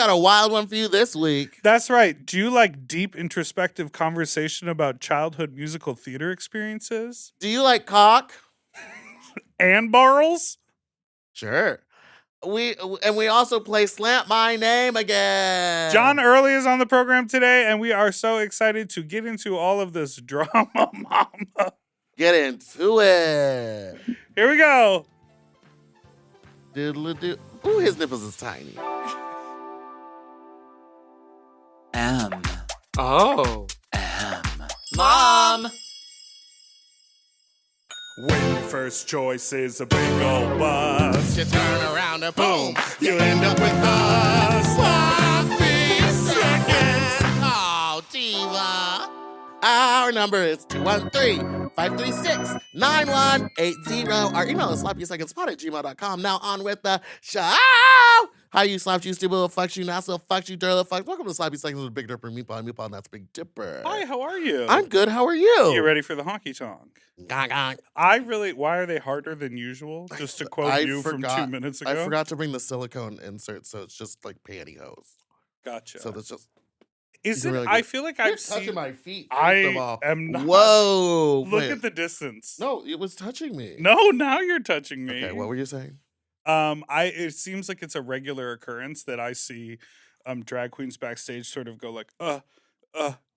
got a wild one for you this week. That's right. Do you like deep introspective conversation about childhood musical theater experiences? Do you like cock? And barrels? Sure. We also play Slant My Name again. John Early is on the program today, and we are so excited to get into all of this drama, mama. Get into it. Here we go. Doodle-doo. Ooh, his nipples is tiny. M. Oh. M. Mom! When your first choice is a big old bus, You turn around and boom, you end up with a sloppy seconds. Oh, diva. Our number is 213-536-9180. Our email is sloppysecondspot@gmail.com. Now on with the show. How you slapped you, stupid little fucks you, not so fucks you, dirty little fucks. Welcome to Sloppy Seconds with Big Dipper and Meatball. Meatball, and that's Big Dipper. hi, how are you? I'm good. How are you? You ready for the honky tonk? Gong, gong. Why are they harder than usual? Just to quote you from 2 minutes ago. I forgot to bring the silicone insert, so it's just like pantyhose. Gotcha. So that's just. Is you it? can really I get- feel like You're I've touching seen. my feet. I First of all. am not. Whoa! Look wait. at the distance. No, it was touching me. No, now you're touching me. Okay, what were you saying? It seems like it's a regular occurrence that I see drag queens backstage sort of go like,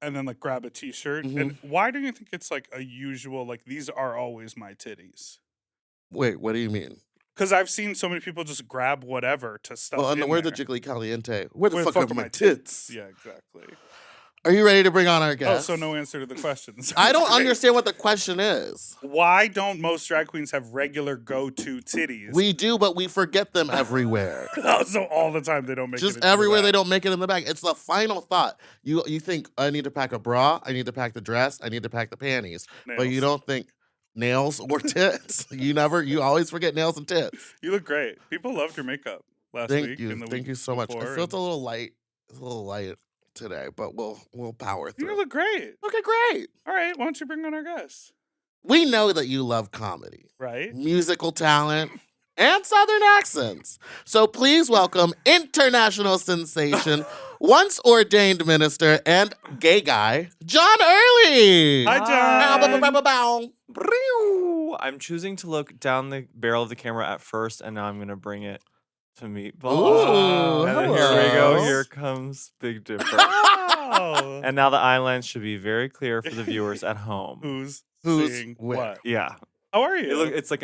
and then like grab a t-shirt. Mhm. And why do you think it's like a usual, like these are always my titties? Wait, what do you mean? Because I've seen so many people just grab whatever to stuff Well, in the words there. of Jiggly Caliente, where the Where fuck are my tits? Yeah, exactly. Are you ready to bring on our Oh, guest? so no answer to the questions. I don't Great. understand what the question is. Why don't most drag queens have regular go-to titties? We do, but we forget them everywhere. So all the time they don't make it. Just into the everywhere bag. they don't make it in the bag. It's the final thought. You think I need to pack a bra, I need to pack the dress, I need to pack the panties, but you Nails. don't think nails or tits. You always forget nails and tits. You look great. People loved your makeup last Thank week. you, and the thank week you so much. I before, feel it's a and little light. It's a little light today, but we'll power through. You look great. Okay, great. All right, why don't you bring on our guest? We know that you love comedy, Right? musical talent, and Southern accents. So please welcome international sensation, once ordained minister, and gay guy, John Early. Hi, Bow, bow, John. bow, bow, bow. Brew. I'm choosing to look down the barrel of the camera at first, and now I'm going to bring it to Meatball. Ooh, And then here we hello. go. Here comes Big Dipper. Wow. And now the eye lines should be very clear for the viewers at home. Who's where? seeing what? Yeah. How are you? It's like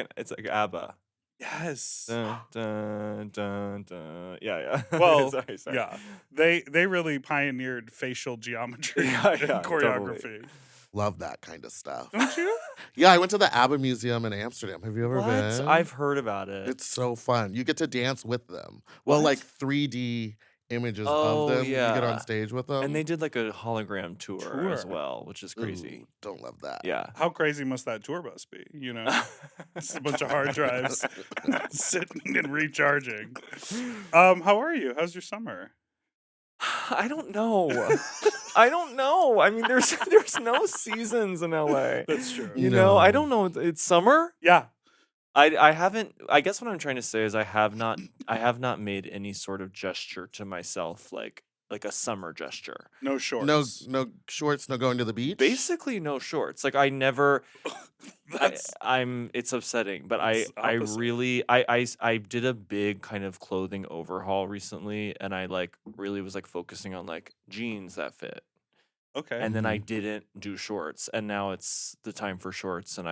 ABBA. yes. Dun, dun, dun, dun. Yeah. Well, sorry. Yeah. They really pioneered facial geometry Yeah, and yeah, choreography. Love that kind of stuff. Don't you? Yeah, I went to the ABBA Museum in Amsterdam. Have you ever What? been? I've heard about it. It's so fun. You get to dance with them. Well, What? like 3D images Oh, of them. You get yeah. on stage with them. And they did like a hologram tour as well, which is crazy. Ooh, don't love that. Yeah. How crazy must that tour bus be? You know, just a bunch of hard drives sitting and recharging. How are you? How's your summer? I don't know. I don't know. I mean, there's no seasons in LA. That's true. You know, I No. don't know. It's summer. Yeah. I haven't. I guess what I'm trying to say is I have not made any sort of gesture to myself like a summer gesture. No shorts. No shorts, no going to the beach. Basically, no shorts. Like I never. That's I'm. It's upsetting, but I It's opposite. really I did a big kind of clothing overhaul recently, and I like really was like focusing on like jeans that fit. okay. And then I didn't do shorts, and now it's the time for shorts. And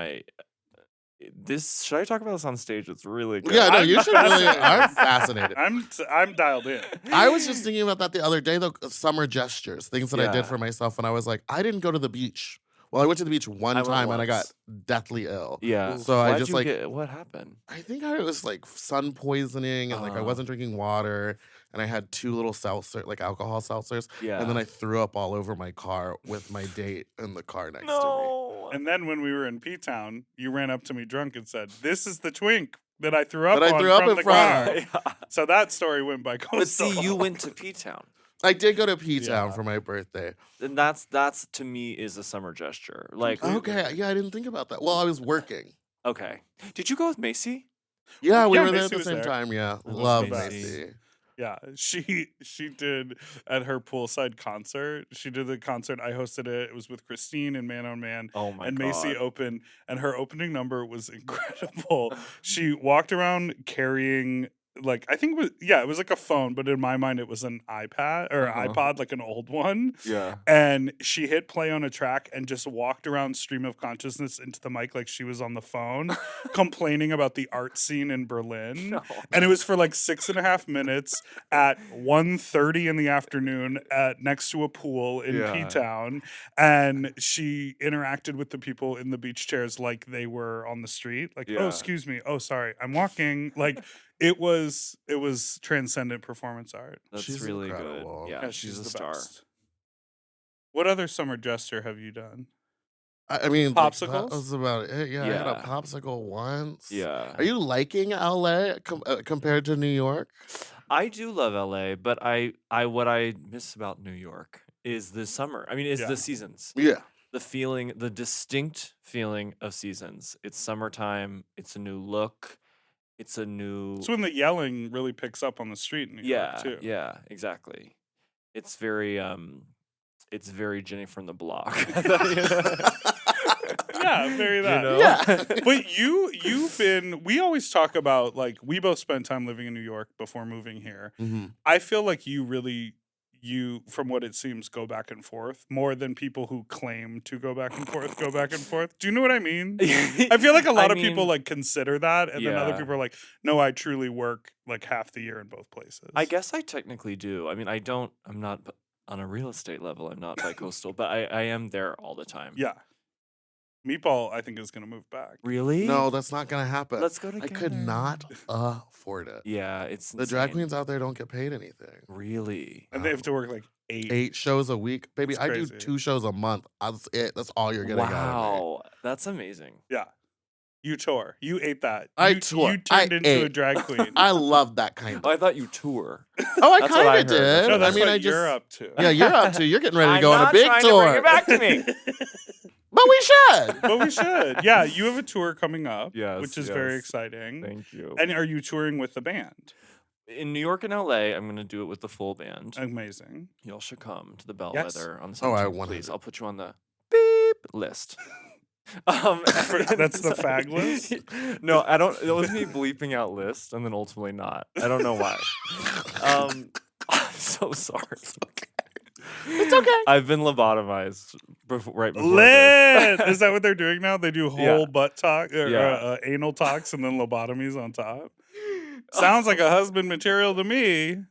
should I talk about this on stage? It's really good. Yeah, no, I'm you should really. fascinated. I'm fascinated. I'm dialed in. I was just thinking about that the other day, though. Summer gestures, things that I Yeah. did for myself, and I was like, I didn't go to the beach. Well, I went to the beach one I went time, and I got once. deathly ill. Yeah. So I Why'd just you like. get, what happened? I think I was like sun poisoning, and like I wasn't drinking water, and I had 2 little alcohol seltzers, Yeah. and then I threw up all over my car with my date in the car next to me. no. And then when we were in P-Town, you ran up to me drunk and said, "This is the twink that I threw up That I on threw up from in the front." car." Yeah. So that story went by coastal. But see, you went to P-Town. I did go to P-Town Yeah. for my birthday. And that's to me is a summer gesture. Like Okay, yeah, I didn't think about that. Well, I was working. okay. Did you go with Macy? Yeah, we Yeah, were there Macy at the was same there. time. Yeah, was love Macy. Macy. Yeah, she did at her poolside concert. She did the concert. I hosted it. It was with Christine and Man on Man, Oh my and Macy god. opened. And her opening number was incredible. She walked around carrying I think it was like a phone, but in my mind it was an iPad or iPod, like an old one. Yeah. And she hit play on a track and just walked around stream of consciousness into the mic like she was on the phone, complaining about the art scene in Berlin. No. And it was for like 6.5 minutes at 1:30 in the afternoon next to a pool in Yeah. P-Town. And she interacted with the people in the beach chairs like they were on the street. Like, Yeah. oh, excuse me. Oh, sorry. I'm walking. Like, it was transcendent performance art. That's She's really incredible. good. Yeah, she's a the star. best. What other summer gesture have you done? I mean, like, that Popsicles? was about it. Yeah, I had a Yeah. popsicle once. Yeah. Are you liking LA compared to New York? I do love LA, but what I miss about New York is the summer. I mean, it's Yeah. the seasons. Yeah. The feeling, the distinct feeling of seasons. It's summertime. It's a new look. It's a new. It's when the yelling really picks up on the street in New York, too. Yeah, exactly. It's very Jenny from the Block. Yeah, very that. You know? Yeah. But we always talk about, like, we both spent time living in New York before moving here. Mhm. I feel like you, from what it seems, go back and forth more than people who claim to go back and forth, go back and forth. Do you know what I mean? I feel like a lot of people like consider that, and then other Yeah. people are like, no, I truly work like half the year in both places. I guess I technically do. I mean, I'm not on a real estate level. I'm not bi-coastal, but I am there all the time. Yeah. Meatball, I think, is going to move back. Really? No, that's not gonna happen. Let's go I together. could not afford it. Yeah, it's The drag insane. queens out there don't get paid anything. Really? And they have to work like 8. 8 shows a week, baby. It's I do crazy. 2 shows a month. That's it. That's all you're getting out of me. Wow, that's amazing. Yeah. You tore. You ate that. I You tore. You turned I into a ate. drag queen. I love that kind Oh, of. I thought you tour. Oh, I That's what I kind of heard. did. No, that's I mean, what I just. you're up to. Yeah, you're up to. You're getting ready to I'm go on a not big trying tour. to bring it back to me. But we should. But we should. Yeah, you have a tour coming up, Yes, which is very yes. exciting. Thank you. And are you touring with the band? In New York and LA, I'm going to do it with the full band. Amazing. Y'all should come to the Bellwether on the 17th. Oh, I Please, 100. I'll put you on the beep list. That's the fag list? No, I don't. It was me bleeping out list and then ultimately not. I don't know why. I'm so sorry. It's okay. I've been lobotomized right before this. Lit! Is that what they're doing now? They do whole Yeah. butt talk, or, Yeah. anal talks, and then lobotomies on top. Sounds like a husband material to me.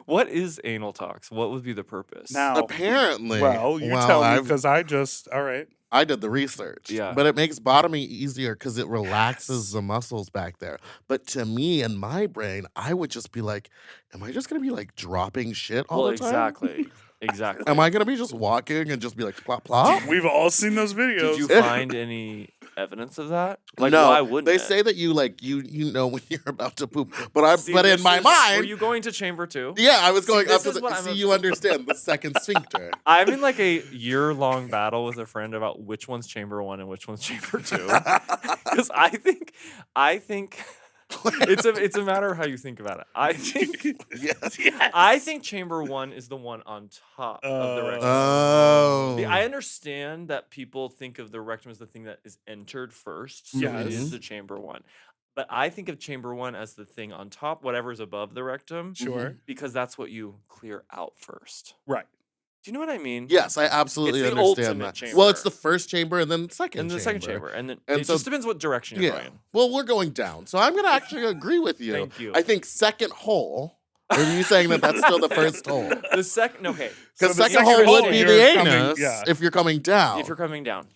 What is anal tox? What would be the purpose? Now, Apparently. well, you tell me I've- because all right. I did the research. Yeah. But it makes bottoming easier because it relaxes the muscles back there. But to me, in my brain, I would just be like, am I just going to be like dropping shit all Well, the time? exactly. Exactly. Am I going to be just walking and just be like, plop, plop? We've all seen those videos. Did you find any evidence of that? Like, no, why wouldn't they it? say that you like you know when you're about to poop, but See, but in this my is- mind, were you going to chamber 2? yeah, I was going this up to is what the. I'm See, you understand the second sphincter. I'm in like a year-long battle with a friend about which one's chamber 1 and which one's chamber 2. Because I think it's a matter of how you think about it. I think Yes. I think chamber 1 is the one on top of the rectum. Oh. I understand that people think of the rectum as the thing that is entered first, so it Yes. is the chamber 1. But I think of chamber 1 as the thing on top, whatever's above the rectum, Sure. because that's what you clear out first. Right. Do you know what I mean? Yes, I absolutely It's the understand ultimate that. Well, it's chamber. the first chamber and then the second In the chamber. second chamber, and then And it so- just depends what direction you're Yeah. going. Well, we're going down. So I'm going to actually agree with you. Thank you. I think second hole. Or are you saying that that's still the first hole? The second, okay, Because So the second second hole would hole, be you're the coming- anus yeah. if you're coming down. if you're coming down,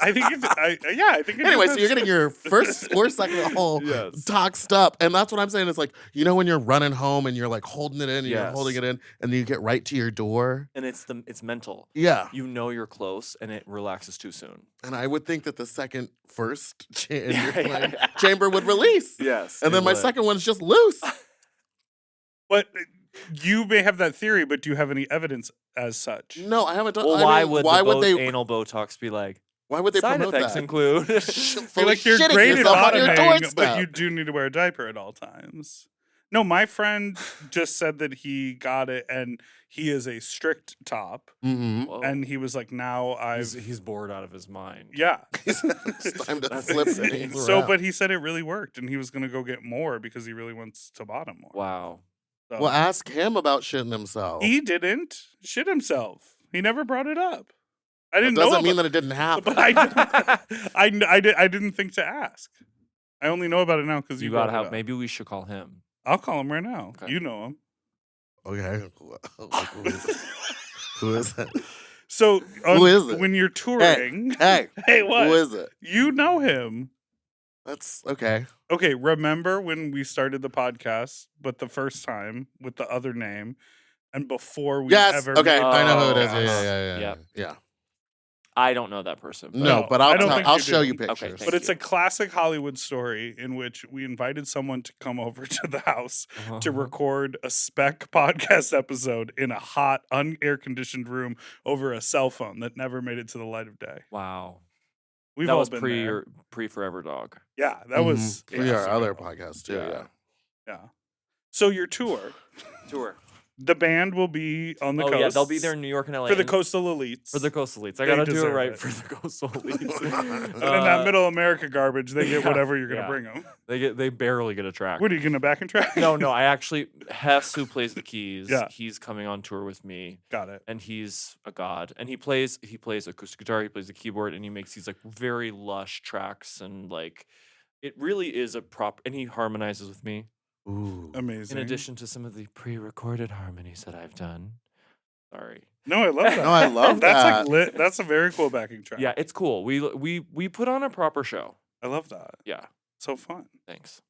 I think I think it Anyway, so depends. you're getting your first or second hole Yes. toxed up. And that's what I'm saying. It's like, you know, when you're running home and you're like holding it in, and you're Yes. holding it in, and then you get right to your door. and it's mental. Yeah. You know you're close, and it relaxes too soon. And I would think that the first in Yeah, your yeah, playing yeah. chamber would release. Yes, And it then my would. second one's just loose. But you may have that theory, but do you have any evidence as such? No, I haven't done. Well, I why mean, would why the would they? anal Botox be like? Why would they Side promote effects that? include. You're Fully like you're shitting great at yourself on your bottoming, doorstep. but you do need to wear a diaper at all times. No, my friend just said that he got it, and he is a strict top, Mm-hmm. Whoa. and he was like, now He's bored out of his mind. yeah. It's time to That's flip insane. things So, around. but he said it really worked, and he was gonna go get more because he really wants to bottom more. Wow. So, Well, ask him about shitting himself. he didn't shit himself. He never brought it up. I That didn't know doesn't mean about, that it didn't happen. but I didn't think to ask. I only know about it now because You brought gotta it help. up. Maybe we should call him. I'll call him right now. Okay. You know him. Okay. Like, who is it? So Who is it? when you're touring, Hey, hey, what? who is it? You know him. That's okay. Okay, remember when we started the podcast, but the first time with the other name, and before we Yes. ever Okay. made I know who it the is. podcast. Yeah. Yep. Yeah. I don't know that person. But No, No, but I don't think I'll you show do. you Okay, pictures. thank But it's you. a classic Hollywood story in which we invited someone to come over to the house to record a spec podcast episode in a hot, air conditioned room over a cell phone that never made it to the light of day. Wow. We've That all was been pre there. Forever Dog. Yeah, that was for ages our other ago. podcast too. Yeah. Yeah. So your tour, Tour. the band will be on the Oh coast. yeah, they'll be there in New York and LA. for the and- coastal elites. For the coastal elites. I They gotta do it deserve right it. for the coastal elites. And in that middle America garbage, they get yeah, whatever you're gonna yeah. bring them. They barely get a track. What are you gonna back and track? No. I actually Hess, who plays the keys. Yeah. He's coming on tour with me, Got it. and he's a god. And he plays acoustic guitar. He plays the keyboard, and he makes these like very lush tracks, and like it really is a prop. And he harmonizes with me. Ooh. Amazing. In addition to some of the pre-recorded harmonies that I've done. Sorry. No, I love that. No, I love That's that. like lit. That's a very cool backing track. Yeah, it's cool. We put on a proper show. I love that. Yeah, So fun. thanks.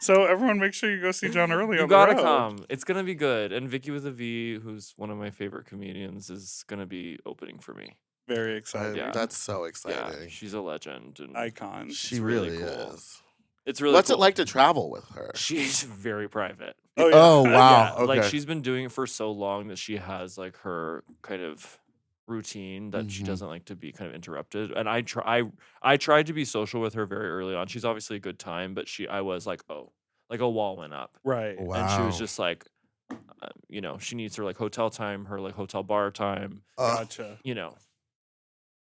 So everyone, make sure you go see John Early You on gotta the road. come. It's gonna be good. And Vicky with a V, who's one of my favorite comedians, is gonna be opening for me. Very excited. Yeah. That's so Yeah, exciting. she's a legend. And Icon. She really really cool. is. it's really What's cool. it like to travel with her? She's very private. Oh, yeah. Oh wow. Yeah, like okay. she's been doing it for so long that she has like her kind of routine that she Mhm. doesn't like to be kind of interrupted. And I tried to be social with her very early on. She's obviously a good time, but I was like, oh, like a wall went up. Right. Wow. And she was just like, she needs her like hotel time, her like hotel bar time, Gotcha. Yeah.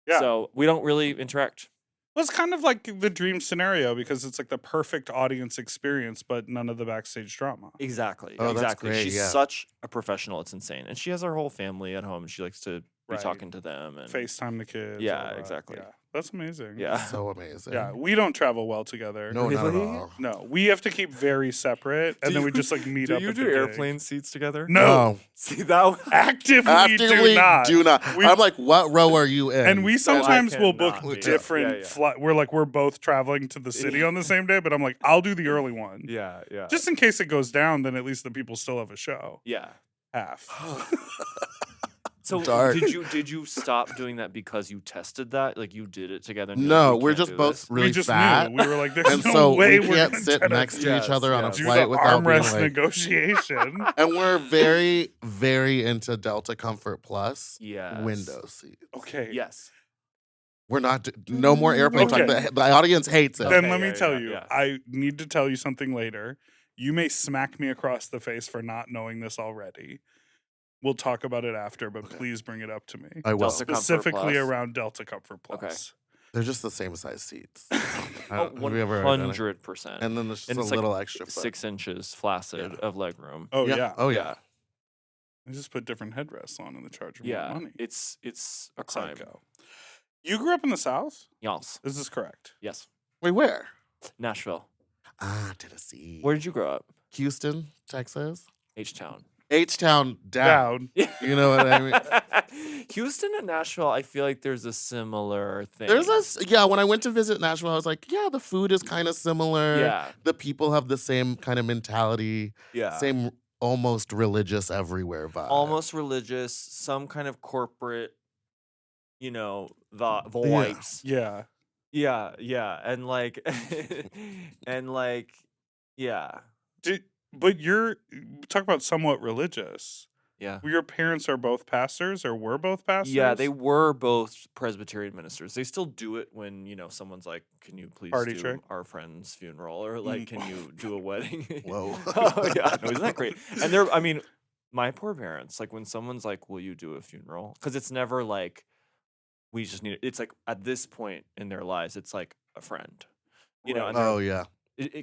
Yeah. So we don't really interact. Well, it's kind of like the dream scenario because it's like the perfect audience experience, but none of the backstage drama. Exactly. Oh, that's exactly. great, She's yeah. such a professional. It's insane. And she has her whole family at home. She likes to be Right. talking to them and FaceTime the kids. Yeah, all that. exactly. Yeah. That's amazing. yeah. so amazing. Yeah. We don't travel well together. No, not at Really? all. No. We have to keep very separate and Do then we you- just like meet Do up you at do the gig. airplane seats together? No. See that? Actively, do not. We- I'm like, what row are you in? And we sometimes will book cannot be. different Yeah. flight. We're both traveling to the city on the same day, but I'm like, I'll do the early one. Yeah. Yeah. Just in case it goes down, then at least the people still have a show. yeah. Half. So Dark. did you stop doing that because you tested that? Like you did it together? And you're no, like, "We we're can't just do both this?" really we just fat, knew. We were like, there's and no so way we we're can't gonna sit try to next to Yes, each other on a yes. do flight the without being armrest like. negotiation. And we're very, very into Delta Comfort Plus Yes. window seat. Okay. Yes. We're not no more airplane talk. Okay. The audience hates it. Then Okay, let me yeah, tell yeah, you, yeah. I need to tell you something later. You may smack me across the face for not knowing this already. We'll talk about it after, but please bring it up to me. I will. Delta Comfort Specifically Plus. around Delta Comfort Plus. Okay. They're just the same size seats. Oh, Have you ever done it? 100%. And then there's just And a it's like little extra foot. 6 inches flaccid of leg room. Oh, yeah. Oh yeah. I just put different headrests on and they charge more Yeah. money. It's a crime. Psycho. You grew up in the South? Yes. Is this correct? Yes. Wait, where? Nashville. Tennessee. Where did you grow up? Houston, Texas. H-Town. H-Town down. Down. You know what I mean? Houston and Nashville, I feel like there's a similar thing. When I went to visit Nashville, I was like, yeah, the food is kind of similar. Yeah. The people have the same kind of mentality, Yeah. same almost religious everywhere vibe. Almost religious, some kind of corporate, the vibes. Yeah. Yeah. And like yeah. But you're talk about somewhat religious. Yeah. Your parents are both pastors or were both pastors? Yeah, they were both Presbyterian ministers. They still do it when, someone's like, can you please Party do trick? our friend's funeral? Or like, can you do a wedding? Whoa. Oh, yeah. No, isn't that great? And my poor parents, like when someone's like, will you do a funeral? Because it's never like, we just need it. It's like at this point in their lives, it's like a friend, Right. and Oh, yeah.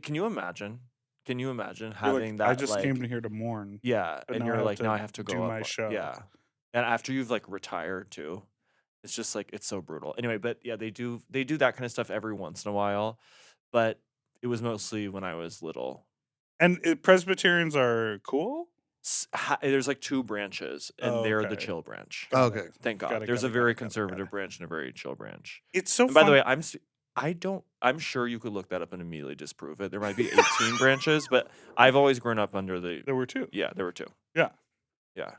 can you imagine? Can you imagine You're like, having that? I just like, came here to mourn. yeah, but and now I you're have like, to now I have to go do up my show. Yeah, and after you've like retired too, it's just like it's so brutal. Anyway, but yeah, they do that kind of stuff every once in a while, but it was mostly when I was little. And Presbyterians are cool? There's like two branches, and they're the Okay. chill branch. Okay. Thank God. Got it, There's got a it, very got it, got it, got conservative it. branch and a very chill branch. It's so And by fun. the way, I'm sure you could look that up and immediately disprove it. There might be 18 branches, but I've always grown up under the. There were two. Yeah, there were two. Yeah. Yeah.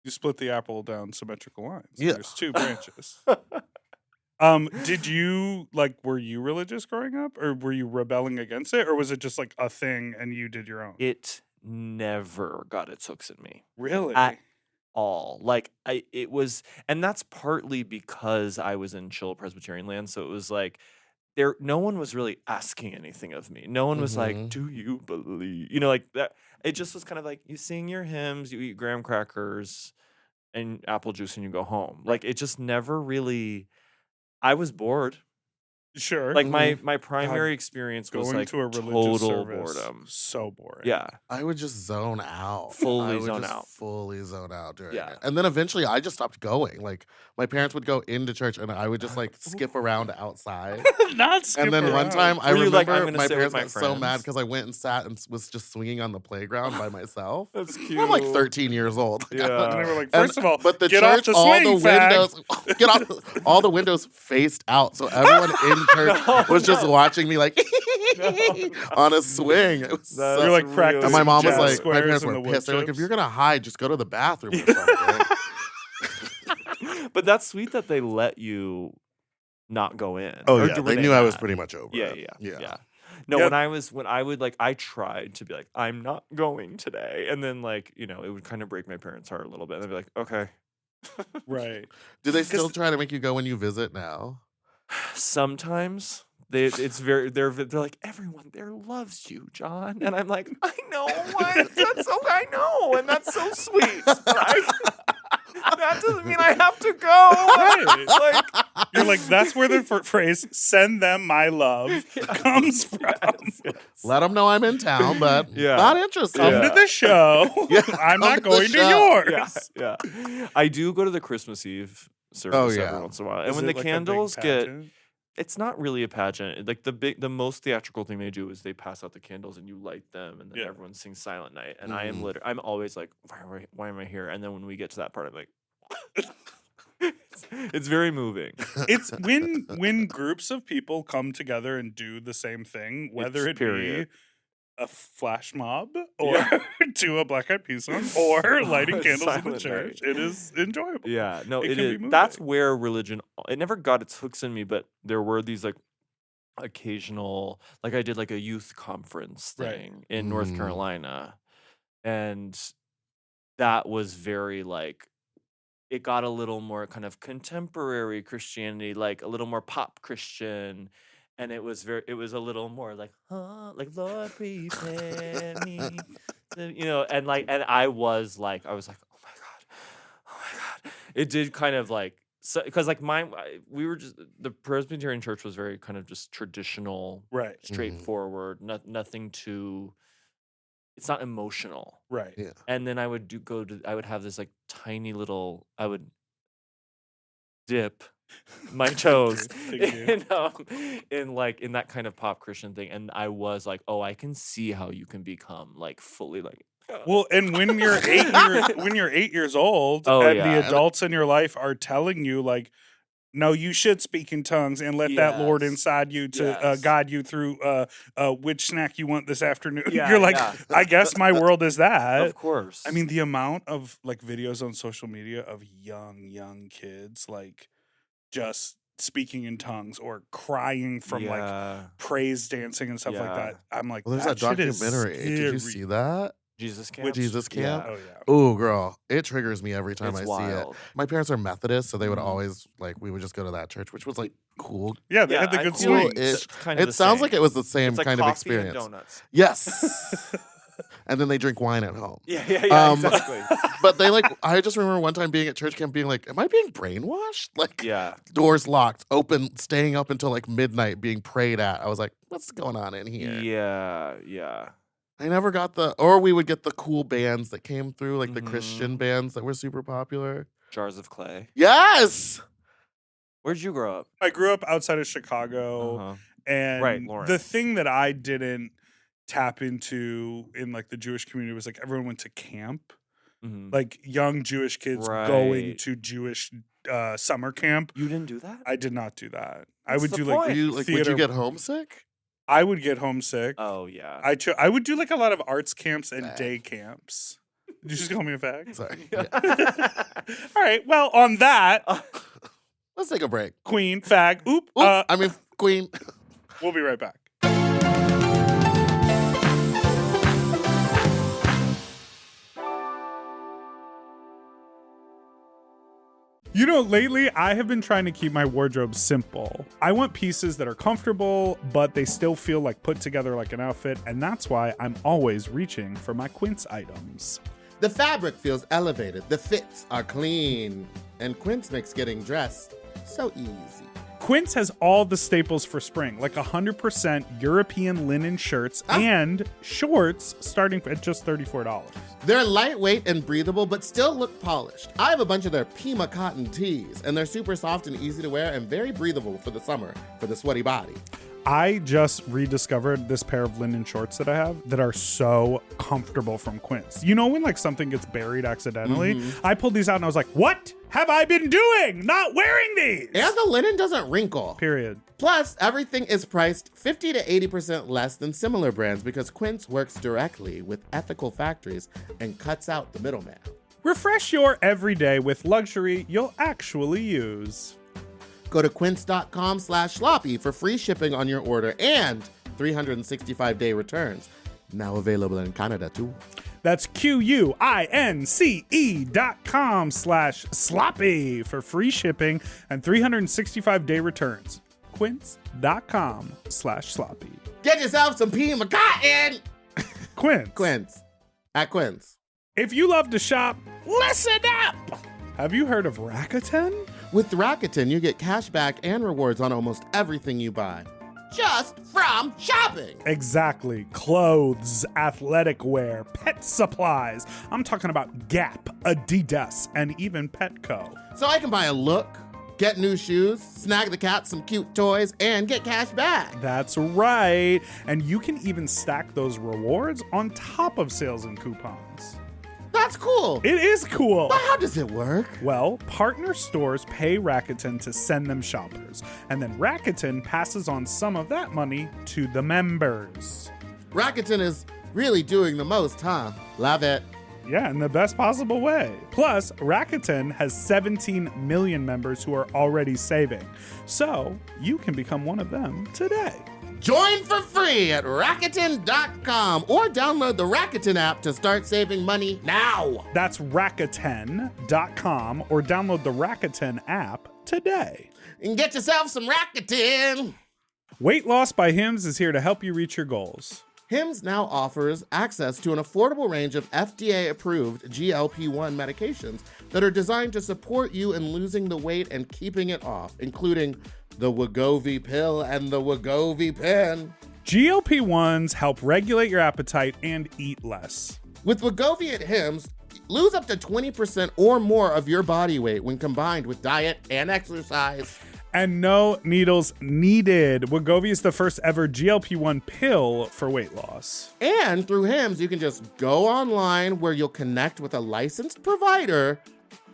You split the apple down symmetrical lines. Yeah. There's two branches. Did you were you religious growing up, or were you rebelling against it, or was it just like a thing and you did your own? It never got its hooks in me Really? at all. Like it was, and that's partly because I was in chill Presbyterian land, so it was like no one was really asking anything of me. No one was like, Mhm. do you believe? Like that. It just was kind of like you sing your hymns, you eat graham crackers and apple juice, and you go home. Like it just never really. I was bored. Sure. Like my primary experience was Going like to a religious total service, boredom. so boring. Yeah. I would just zone out. Fully I would zone just out. Fully zone out during Yeah. it. And then eventually I just stopped going. Like my parents would go into church and I would just like skip around outside. Not skip And then one around. time I Were you like, remember "I'm gonna my sit with parents my got so mad friends?" because I went and sat and was just swinging on the playground by myself. That's cute. I'm like 13 years old. And they Yeah. were like, And- first of all, but the get church, off the all swing, the windows, fag. get off, all the windows faced out, so everyone in church No, was just no. watching me like No. on a swing. It was That's so You're like really practicing and my mom was jazz like, my squares parents in were the wood pissed. They're like, if chips. you're gonna hide, just go to the bathroom or something. But that's sweet that they let you not go in. Oh Or yeah, were they knew I was mad? pretty much over Yeah, it. yeah. No, Yep. when I would like, I tried to be like, I'm not going today, and then like, it would kind of break my parents' heart a little bit. And they'd be like, okay. Right. Do they still try to make you go when you visit now? Sometimes they're like, everyone there loves you, John, and I'm like, I know, that's so I know, and that's so sweet. But that doesn't mean I have to go. Right. Like, You're like, that's where the phrase "send them my love" comes from. yes. Let them know I'm in town, but Yeah. not interested. Come Yeah. to the show. Yeah, I'm come not to the going to show. yours. Yeah. I do go to the Christmas Eve service yeah. every once in a while, and Is when it the like a big candles pageant? it's not really a pageant. Like the most theatrical thing they do is they pass out the candles and you light them, and then Yeah. everyone sings Silent Night. And I'm always like, why am I here? And then when we get to that part, I'm like, it's very moving. It's when groups of people come together and do the same thing, whether it period. be a flash mob or do a Black Eyed Peas song or lighting candles in the Silent church, Night. it is enjoyable. Yeah, no, It it can be is. That's moving. where religion. It never got its hooks in me, but there were these like occasional, like I did like a youth conference Right. thing in North Mm. Carolina, and that was very like. It got a little more kind of contemporary Christianity, like a little more pop Christian, and it was a little more like, like Lord prepare me, and I was like, oh my god, it did kind of like, so because like we were just the Presbyterian church was very kind of just traditional, Right. straightforward, nothing too. It's not emotional. Right. Yeah. And then I would I would have this like tiny little, I would dip my toes Thank you. in that kind of pop Christian thing. And I was like, oh, I can see how you can become like fully like, Well, and when you're 8 years old, Oh, and yeah. the adults in your life are telling you like, no, you should speak in tongues and let that Lord Yes. inside you to Yes. guide you through which snack you want this afternoon. Yeah, You're like, yeah. I guess my world is that. of course. I mean, the amount of like videos on social media of young kids like just speaking in tongues or crying from like praise dancing and stuff like Yeah. that. I'm like, Well, there's that shit is documentary. Did you scary. see that? Jesus camp. With Jesus camp? Oh yeah. Ooh, girl, it triggers me every time It's I see wild. it. My parents are Methodist, so they would Mhm. always we would just go to that church, which was like cool. Yeah, they had the I good feel like swings. Cool-ish. it's kind of It the sounds like same. it was the same It's like kind of coffee experience. and donuts. Yes. And then they drink wine at home. Yeah, Um, exactly. But they I just remember one time being at church camp being like, am I being brainwashed? Like, Yeah. doors locked, open, staying up until like midnight, being prayed at. I was like, what's going on in here? Yeah. I never got or we would get the cool bands that came through, like the Mhm. Christian bands that were super popular. Jars of clay. Yes. Where'd you grow up? I grew up outside of Chicago, Uh-huh. and Right, the Lawrence. thing that I didn't tap into in like the Jewish community was like everyone went to camp, Mhm. like young Jewish kids going Right. to Jewish summer camp. You didn't do that? I did not do that. I What's would the do Were like point? you would theater. you get homesick? I would get homesick. Oh yeah. I would do like a lot of arts camps and Fag. day camps. Did you just call me a fag? Sorry. Yeah. Yeah. All right. Well, on that, Let's take a break. queen, fag, oop. Oop, I mean, Queen. We'll be right back. You know, lately I have been trying to keep my wardrobe simple. I want pieces that are comfortable, but they still feel like put together like an outfit, and that's why I'm always reaching for my Quince items. The fabric feels elevated, the fits are clean, and Quince makes getting dressed so easy. Quince has all the staples for spring, like 100% European linen shirts and shorts starting at just $34. They're lightweight and breathable, but still look polished. I have a bunch of their Pima cotton tees, and they're super soft and easy to wear and very breathable for the summer for the sweaty body. I just rediscovered this pair of linen shorts that I have that are so comfortable from Quince. You know when like something gets buried accidentally? I pulled these out and I was like, what have I been doing? Not wearing these! And the linen doesn't wrinkle. Period. Plus, everything is priced 50 to 80% less than similar brands because Quince works directly with ethical factories and cuts out the middleman. Refresh your everyday with luxury you'll actually use. Go to quince.com/sloppy for free shipping on your order and 365-day returns. Now available in Canada too. That's QUINCE.com/sloppy for free shipping and 365-day returns. Quince.com/sloppy. Get yourself some Pima cotton! Quince. Quince. At Quince. If you love to shop, listen up! Have you heard of Rakuten? With Rakuten, you get cash back and rewards on almost everything you buy. Just from shopping. Exactly. Clothes, athletic wear, pet supplies. I'm talking about Gap, Adidas, and even Petco. So I can buy a look, get new shoes, snag the cat some cute toys, and get cash back. That's right. And you can even stack those rewards on top of sales and coupons. That's cool. It is cool. But how does it work? Well, partner stores pay Rakuten to send them shoppers, and then Rakuten passes on some of that money to the members. Rakuten is really doing the most, huh? Love it. Yeah, in the best possible way. Plus, Rakuten has 17 million members who are already saving. So, you can become one of them today. Join for free at Rakuten.com or download the Rakuten app to start saving money now. That's Rakuten.com or download the Rakuten app today. And get yourself some Rakuten. Weight Loss by Hims is here to help you reach your goals. Hims now offers access to an affordable range of FDA-approved GLP-1 medications that are designed to support you in losing the weight and keeping it off, including the Wegovy pill and the Wegovy pen. GLP-1s help regulate your appetite and eat less. With Wegovy at Hims, lose up to 20% or more of your body weight when combined with diet and exercise. And no needles needed. Wegovy is the first ever GLP-1 pill for weight loss. And through Hims, you can just go online where you'll connect with a licensed provider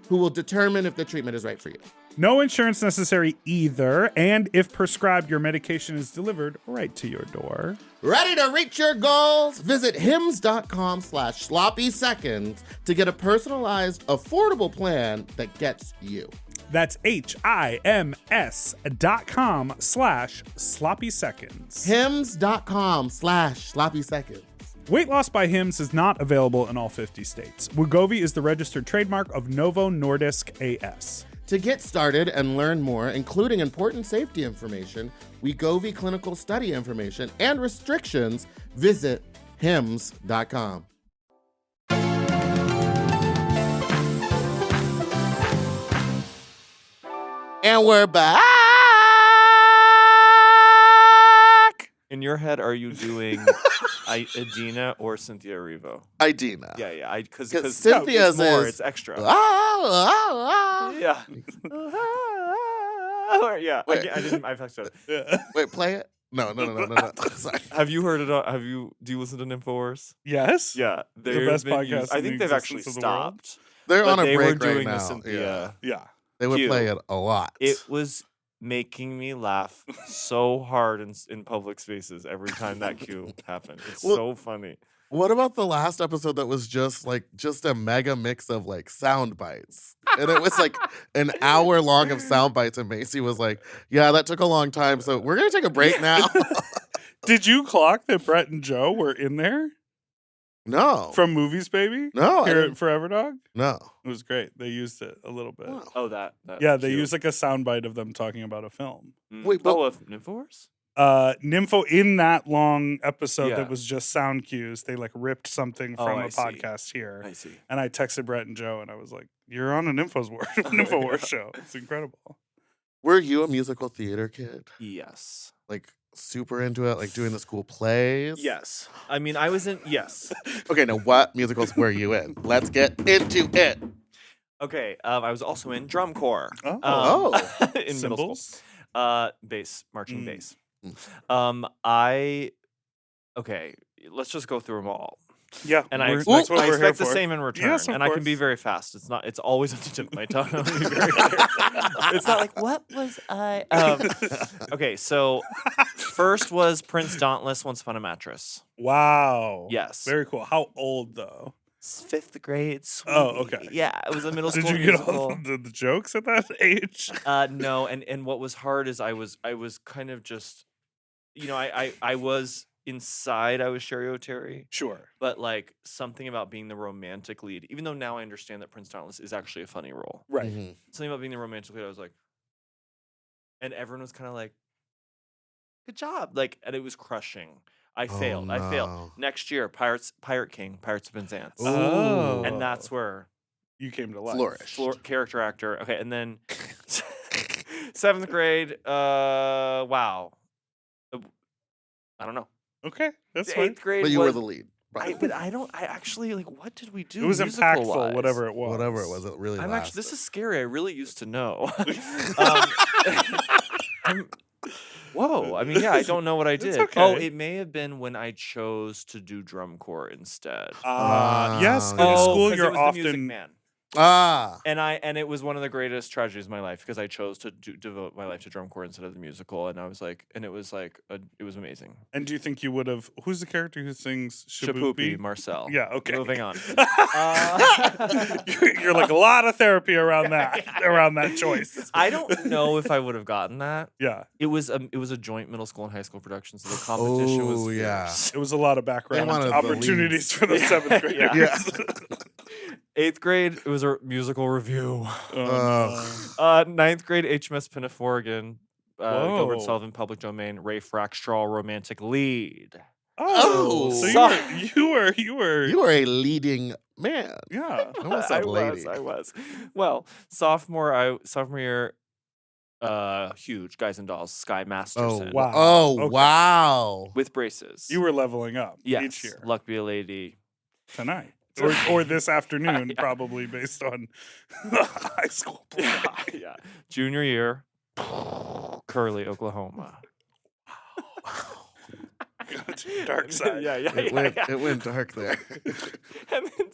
who will determine if the treatment is right for you. No insurance necessary either, and if prescribed, your medication is delivered right to your door. Ready to reach your goals? Visit hims.com/sloppy seconds to get a personalized, affordable plan that gets you. That's HIMS.com/sloppy seconds. hims.com/sloppy seconds. Weight loss by Hims is not available in all 50 states. Wegovy is the registered trademark of Novo Nordisk AS. To get started and learn more, including important safety information, Wegovy clinical study information, and restrictions, visit hims.com. And we're back. In your head, are you doing Adina or Cynthia Erivo? Idina. Yeah. Because Cynthia's more, is it's extra. Yeah. Yeah. Wait. I fucked up. Wait, play it. No. Sorry. Have you heard it? Do you listen to Infowars? Yes? Yeah, The they've best been podcast I in think the they've actually existence of the world. stopped. They're But on a they break were doing right the now. Cynthia. Yeah. They would Cue. play it a lot. It was making me laugh so hard in public spaces every time that cue happened. It's Well, so funny. What about the last episode that was just a mega mix of like sound bites? And it was like an hour long of sound bites, and Macy was like, "Yeah, that took a long time, so we're gonna take a break now." Did you clock that Brett and Joe were in there No, from Movies Baby? no, I Here didn't- at Forever Dog? no. It was great. They used it a little bit. Oh. Oh, that Yeah, they cue. used like a soundbite of them talking about a film. Wait, but- of Infowars? Nympho, in that long episode Yeah. that was just sound cues, they like ripped something Oh, from I a see. podcast here. I see. And I texted Brett and Joe and I was like, "You're on an Infowars show. It's incredible." Were you a musical theater kid? Yes. Like super into it, like doing the school plays? Yes. I mean, I was in. Yes. Okay, now what musicals were you in? Let's get into it. Okay. I was also in drum corps. Oh. In middle school. Cymbals? Bass, marching Mm. bass. Mm. Okay, let's just go through them all. Yeah. And I we're- expect, that's what I we're here expect the for. same in return. Yes, of and I can be course. very fast. It's always on the tip of my tongue. I wanna be very clear. It's not like, what was I? Okay, so first was Prince Dauntless, Once Upon a Mattress. Wow. Yes. Very cool. How old though? Fifth grade. Sweet. Oh, okay. Yeah, it was a middle school Did you musical. get all the jokes at that age? No, and what was hard is I was kind of just, I was inside. I was Sherry O'Terry, Sure. but like something about being the romantic lead. Even though now I understand that Prince Dauntless is actually a funny role. Right. Mhm. Something about being the romantic lead. I was like, and everyone was kind of like, "Good job!" Like, and it was crushing. I Oh, failed. I failed. no. Next year, Pirate King, Pirates of Penzance, Oh. and that's where You came to life. Flourish. character actor. Okay, and then seventh grade. Wow. I don't know. Okay. That's The fine. eighth grade. But you were was- the lead. but I don't. I actually like. What did we do? It was musical-wise? impactful, whatever it was. Whatever it was, it really I'm actually. This lasted. is scary. I really used to know. Whoa. I mean, yeah. I don't know what I It's did. Oh, okay. it may have been when I chose to do drum corps instead. Yes, in Oh, school 'cause it you're was the Music often Man. Ah. And it was one of the greatest tragedies of my life because I chose to devote my life to drum corps instead of the musical, and I was like, and it was amazing. And do you think you would have? Who's the character who sings Shapoopy, Shapoopy? Marcel. Yeah. Okay. Moving on. You're like a lot of therapy around that choice. I don't know if I would have gotten that. Yeah. It was a joint middle school and high school production, so the competition was Oh, yeah. fierce. It was a lot of background wanted the opportunities for the Yeah. seventh graders. Yeah. Eighth grade, it was a musical review. Ugh. Ninth grade, HMS Pinafore, Gilbert Whoa. Sullivan, Public Domain, Ray Frackstraw, romantic lead. Oh, so you were You were a leading man. yeah. I almost said lady. I was. Well, sophomore year, huge Guys and Dolls, Sky Oh Masterson. wow. Oh Okay. wow. With braces. You were leveling up yes, each year Luck Be a Lady. tonight. Or this afternoon, probably based on high school play. Yeah. Junior year, Curly, Oklahoma. Got to the dark side. Yeah. It went dark there. And then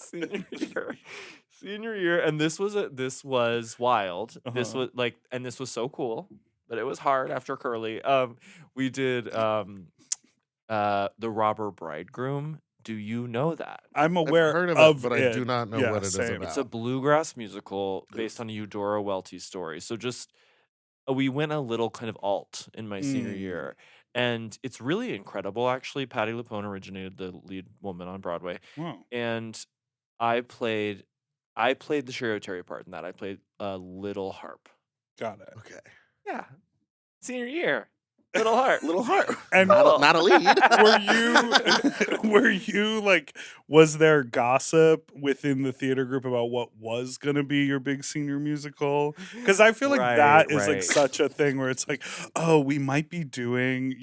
senior year, and this was wild. This Uh-huh. was like, and this was so cool, but it was hard after Curly. We did the Robber Bridegroom. Do you know that? I'm I've aware heard of of it, but I do not know Yeah, what it is same. about. It's a bluegrass musical based on a Eudora Welty story. So just we went a little kind of alt in my senior Mm. year, and it's really incredible. Actually, Patti LuPone originated the lead woman on Broadway, Wow. and I played the Sherry Terry part in that. I played a little harp. Got it. Okay. Yeah, senior year, little harp. Little heart. And Not a lead. were you like, was there gossip within the theater group about what was going to be your big senior musical? Because I feel like that is like Right. such a thing where it's like, oh, we might be doing,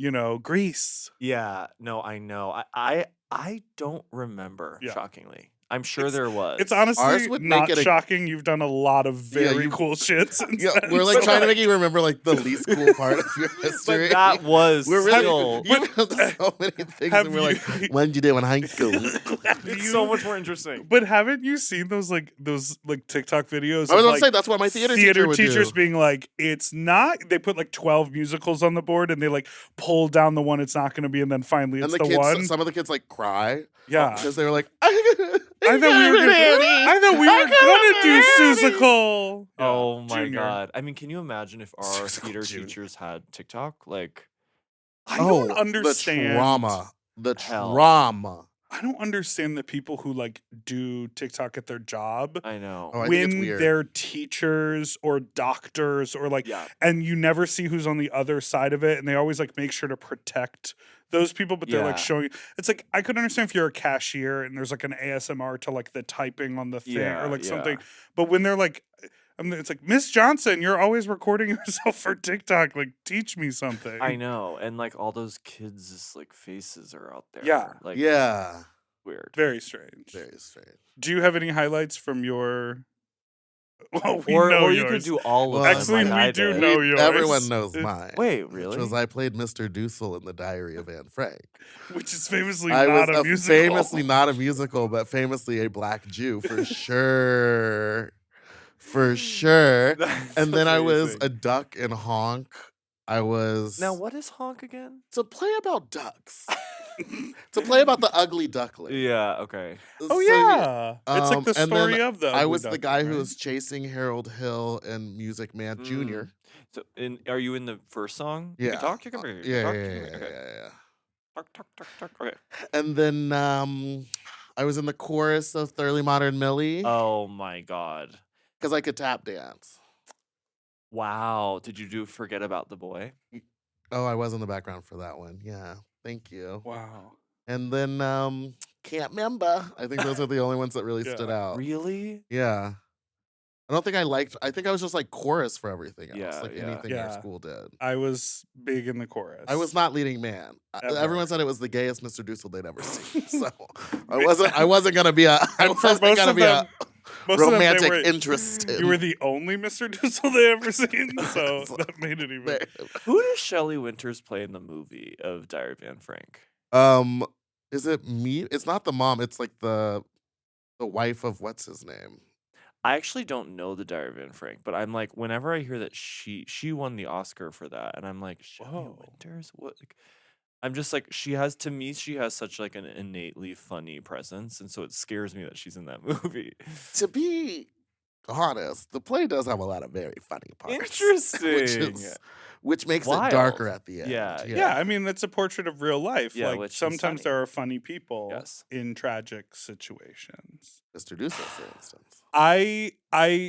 Grease. Yeah, no, I know. I don't remember. Yeah. Shockingly, I'm sure It's- there was. It's Ours honestly would make not it a- shocking. You've done a lot of very you- cool shit since Yeah, then, we're like so, trying to make you remember like the least cool part of your history. but that was We're really still you've done so many things, have and we're like, you- when did you do in high school? Have it's you- so much more interesting. But haven't you seen those TikTok videos? I was of, gonna like, say that's what my theater teacher would teachers do. being like, it's not. They put like 12 musicals on the board, and they like pull down the one it's not going to be, and then finally And it's the the kids, one. some of the kids like cry Yeah, because they were like, I thought we were gonna do Seussical. Yeah, Oh my Junior. god! I mean, can you imagine if our Seussical theater Junior. teachers had TikTok? Like, I don't understand the trauma. The Hell. trauma. I don't understand the people who like do TikTok at their job I know. Oh, I think it's when weird. they're teachers or doctors or like, Yeah. and you never see who's on the other side of it, and they always like make sure to protect those people, but they're like Yeah. showing. It's like I could understand if you're a cashier and there's like an ASMR to like the typing on the thing Yeah, or like yeah. something, but when they're like. It's like, Miss Johnson, you're always recording yourself for TikTok. Like, teach me something. I know, and like all those kids' like faces are out there. Yeah. like Yeah. weird. Very strange. Very strange. Do you have any highlights from your? Well, we Or know you could yours. do all of Well, them. Actually, like we I do did. know yours. Everyone knows It- mine. Wait, Which really? was I played Mr. Dussel in The Diary of Anne Frank. Which is famously I not was a musical. famously not a musical, but famously a black Jew for sure. For sure. That's And then I was amazing. a duck in Honk. I was Now, what is honk again? to play about ducks. To play about the ugly duckling. Yeah. Okay. Oh So, yeah, it's like um, the and then story of the. I Ugly was the guy Duckling, who right? was chasing Harold Hill and Music Man Jr. So, are you in the first song? You Yeah. can talk. You can breathe. Yeah, talk, yeah, you yeah, can- yeah, okay. yeah. Talk, talk, talk, talk. Okay. And then I was in the chorus of Thoroughly Modern Millie Oh my god. because I could tap dance. Wow. Did you Forget About the Boy? Oh, I was in the background for that one. Yeah, thank you. Wow. And then can't remember. I think those are the only ones that really stood Yeah. out. Really? Yeah. I don't think I liked. I think I was just like chorus for everything else, Yeah, like yeah. anything our Yeah. school did. I was big in the chorus. I was not leading man. Ever. Everyone said it was the gayest Mr. Dussel they'd ever seen. So I wasn't gonna be a. I And for wasn't most gonna of be them, a most of them, they romantic were- interest. You were the only Mr. Dussel they ever seen, so that made it even. Who does Shelley Winters play in the movie of Diary of Anne Frank? Is it me? It's not the mom. It's like the wife of what's his name. I actually don't know the Diary of Anne Frank, but I'm like, whenever I hear that she won the Oscar for that, and I'm like, Shelley Whoa. Winters? What? Like, I'm just like, she has such like an innately funny presence, and so it scares me that she's in that movie. To be honest, the play does have a lot of very funny parts. Interesting. Which makes it Wild. darker at the end. Yeah, Yeah, I mean, it's a portrait of real life. Yeah, like which is sometimes funny. there are funny people Yes. in tragic situations. Mr. Dussel, for instance. I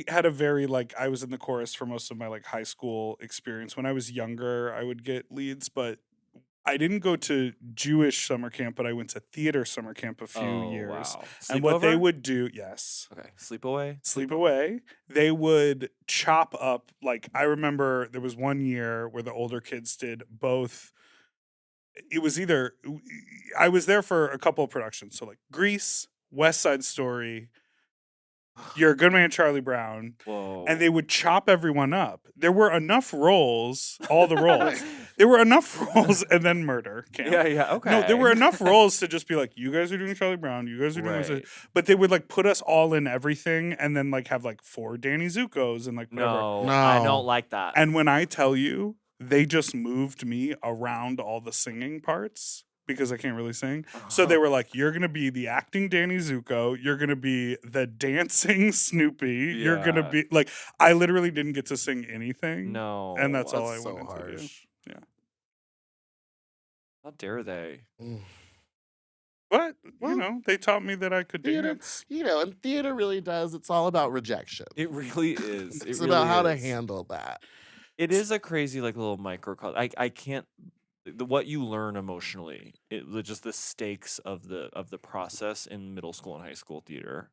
had a very I was in the chorus for most of my high school experience. When I was younger, I would get leads, but I didn't go to Jewish summer camp, but I went to theater summer camp a few years. Wow. And what they Sleepover? would do, yes, Okay, Sleepaway. sleep away. They would chop up I remember there was one year where the older kids did both. It was either I was there for a couple of productions, so Grease, West Side Story, You're a Good Man, Charlie Brown, Whoa. and they would chop everyone up. There were enough roles, all the roles. There were enough roles, and then murder camp. Yeah. Okay. No, there were enough roles to just be you guys are doing Charlie Brown, you guys are doing this. Right. But they would put us all in everything and then have 4 Danny Zuko's and whatever. No, I No. don't like that. And when I tell you, they just moved me around all the singing parts because I can't really sing. So they were you're going to be the acting Danny Zuko. You're going to be the dancing Snoopy. You're going to Yeah. be I literally didn't get to sing anything. No. And that's all I That's so went into. harsh. Yeah. How dare they? But, Well, they taught me that I could theater, dance. and theater really does. It's all about rejection. It really is. It It's really about how to is. handle that. It is a crazy like little microcosm. I can't what you learn emotionally, just the stakes of the process in middle school and high school theater.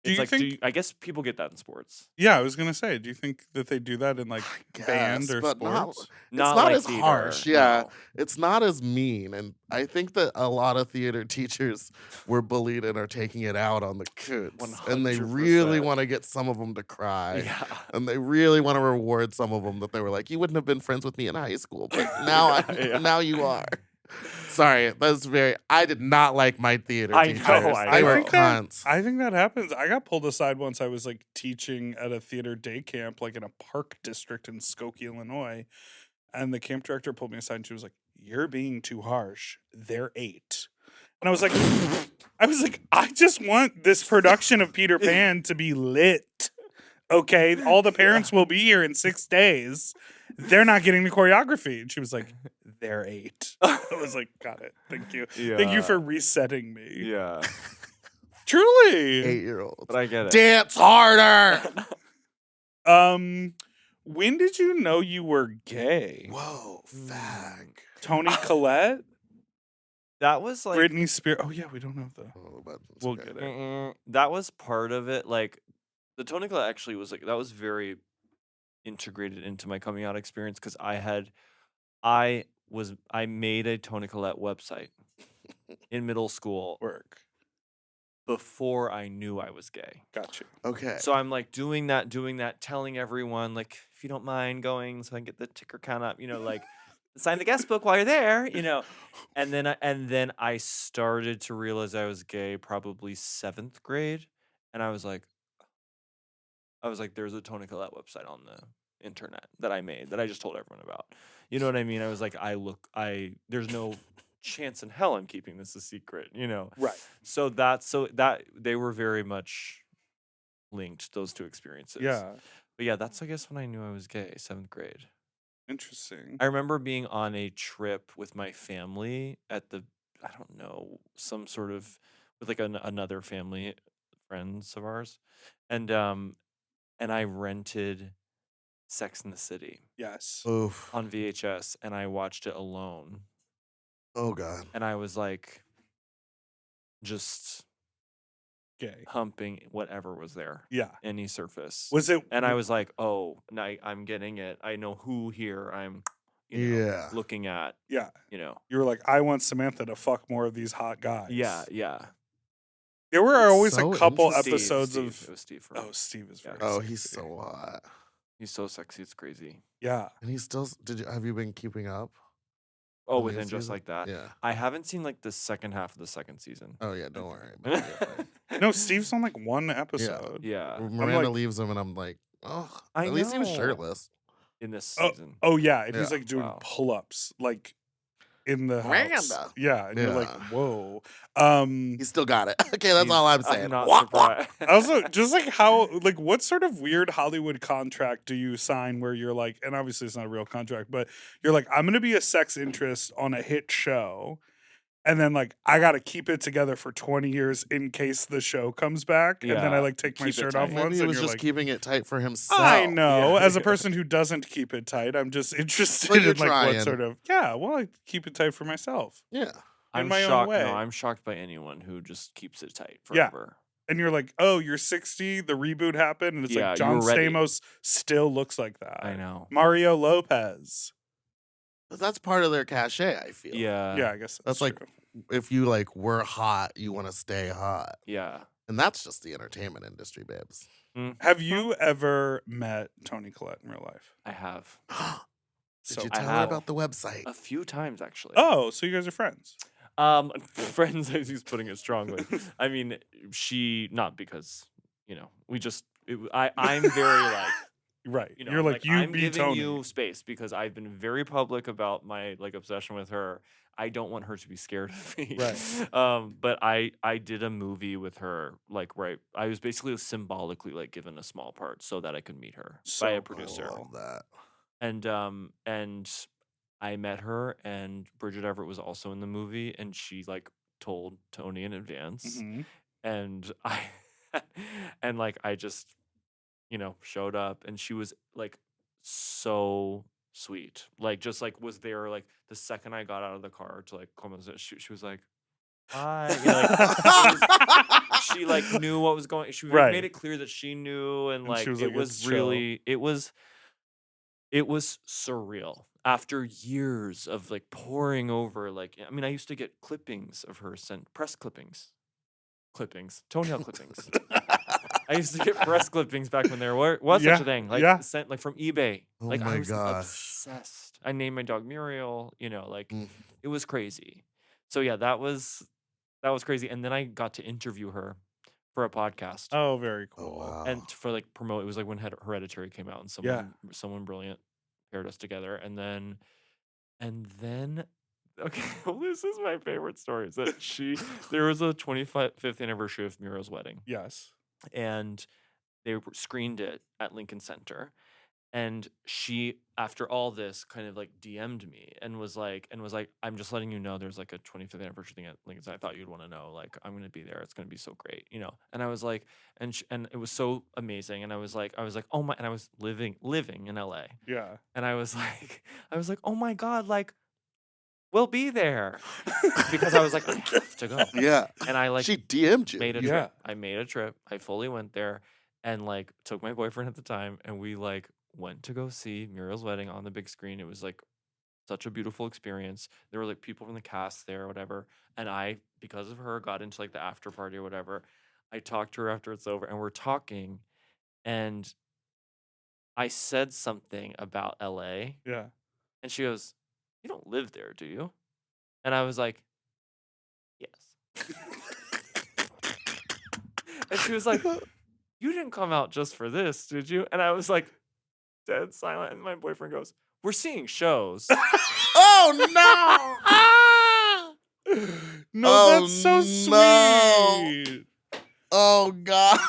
Do It's you like think I guess people get that in sports. Yeah, I was gonna say, do you think that they do that in, like, band Guess, or but not. sports? It's Not not like as harsh. theater. Yeah, No. it's not as mean, and I think that a lot of theater teachers were bullied and are taking it out on the kids, and they really 100%. want to get some of them to cry. Yeah. And they really want to reward some of them that they were like, you wouldn't have been friends with me in high school, but now Yeah. now you are. Sorry, that's very. I did not like my theater I know, teachers. I They know. were think that cunts. I think that happens. I got pulled aside once. I was like teaching at a theater day camp, like in a park district in Skokie, Illinois, and the camp director pulled me aside and she was like, "You're being too harsh. They're 8." And I was like, I just want this production of Peter Pan to be lit. Okay, all the parents will be here in 6 days. They're not getting the choreography. And she was like, "They're 8." I was like, "Got it. Thank you. Thank you for resetting me." Yeah. Truly. 8-year-olds. But I get it. Dance harder. When did you know you were gay? Whoa, fag. Tony Collette? That was like Britney Spears? Oh yeah, we don't know the. Oh, but it's We'll okay. get it. that was part of it. Like the Tony Collette actually was like that was very integrated into my coming out experience because I made a Tony Collette website in middle school Work. before I knew I was gay. Got you. Okay. So I'm like doing that, telling everyone like if you don't mind going, so I can get the ticker count up, like sign the guest book while you're there, And then I started to realize I was gay probably 7th grade, and I was like, there's a Tony Collette website on the internet that I made that I just told everyone about. You know what I mean? I was like, there's no chance in hell I'm keeping this a secret, Right. So that they were very much linked, those two experiences. Yeah. But yeah, that's I guess when I knew I was gay, 7th grade. Interesting. I remember being on a trip with my family at I don't know, some sort of with like another family, friends of ours, and I rented Sex in the City Yes. Oof. on VHS, and I watched it alone, Oh God. and I was like, just Gay. humping whatever was there, Yeah. any surface. Was it? And I was like, oh, I'm getting it. I know who here I'm Yeah. looking at, Yeah. You were like, I want Samantha to fuck more of these hot guys. Yeah. There were It's always so a couple interesting. episodes Steve. of. It was Steve. Oh, Steve is very. Oh, he's sexy. so hot. He's so sexy. It's crazy. Yeah. And he's still. Have you been keeping up? Oh, with with the him just season? like that. Yeah. I haven't seen like the second half of the second season. Oh yeah. Don't worry. About it. No, Steve's on like one episode. Yeah, Miranda like- leaves him, and I'm like, oh. I At least he was know. shirtless. in this season. Oh yeah, and he's Yeah. like doing Wow. pull-ups like in the house. Miranda. Yeah, and you're like, Yeah. whoa. He still got it. Okay, that's all I'm saying. I'm not Wah, wah. surprised. Also, just like how, like, what sort of weird Hollywood contract do you sign where you're like, and obviously it's not a real contract, but you're like, I'm going to be a sex interest on a hit show. And then, like, I got to keep it together for 20 years in case the show comes back. And then I, Yeah, like, take my keep it shirt off tight. once. Maybe he And was you're just like, keeping it tight for himself. I know. Yeah. As a person who doesn't keep it tight, I'm just interested But you're in, like, trying. what sort of, yeah, well, I keep it tight for myself. Yeah. I'm my own shocked. way. No, I'm shocked by anyone who just keeps it tight Yeah. forever. And you're like, oh, you're 60, the reboot happened. And it's Yeah, like, you John were ready. Stamos still looks like that. I know. Mario Lopez. But that's part of their cachet, I feel. Yeah. Yeah, I guess That's like true. if you like were hot, you want to stay hot. Yeah. And that's just the entertainment industry, babes. Have you ever met Tony Collette in real life? I have Did So- you I tell her have. about the website? a few times actually. Oh, so you guys are friends? Friends, as he's putting it strongly. I mean, she not because we just. I'm very like. Right. You know, You're like, you I'm be giving Tony. you space because I've been very public about my like obsession with her. I don't want her to be scared of me. Right. But I did a movie with her, like right. I was basically symbolically like given a small part so that I could meet her by So a cool. producer. Love that. And I met her, and Bridget Everett was also in the movie, and she like told Tony in advance, Mhm. and I and like I just showed up, and she was like so sweet, like just like was there like the second I got out of the car to like come on set, she was like, hi, like she like knew what was going. She Right. made it clear that she knew, and And she like was it like, was "It's chill." really it was surreal after years of like poring over. Like, I mean, I used to get clippings of her sent press clippings, toenail clippings. I used to get press clippings back when there was such a thing, like yeah. sent like from eBay. Oh Like I my was gosh. obsessed. I named my dog Muriel. Like Mm. it was crazy. So yeah, that was crazy. And then I got to interview her for a podcast. Oh, very Oh, cool. wow. And to promote, it was like when Hereditary came out, and someone brilliant paired us together, and then okay, well, this is my favorite story, is that there was a 25th anniversary of Muriel's wedding, Yes. and they screened it at Lincoln Center, and she, after all this, kind of like DM'd me and was like, I'm just letting you know there's like a 25th anniversary thing at Lincoln Center. I thought you'd want to know. Like, I'm gonna be there. It's gonna be so great, And I was like, and it was so amazing. And I was like, oh my, and I was living in LA, Yeah. and I was like, oh my God, like we'll be there, because I was like, I have to go. Yeah. And I like She DM'd you. made a Yeah. trip. I made a trip. I fully went there, and like took my boyfriend at the time, and we like went to go see Muriel's wedding on the big screen. It was like such a beautiful experience. There were like people from the cast there or whatever, and I, because of her, got into like the after party or whatever. I talked to her after it's over, and we're talking, and I said something about LA, Yeah. and she goes, "You don't live there, do you?" And I was like, "Yes." And she was like, "You didn't come out just for this, did you?" And I was like, dead silent. And my boyfriend goes, "We're seeing shows." Oh no! No, Oh, that's so no. sweet. Oh God!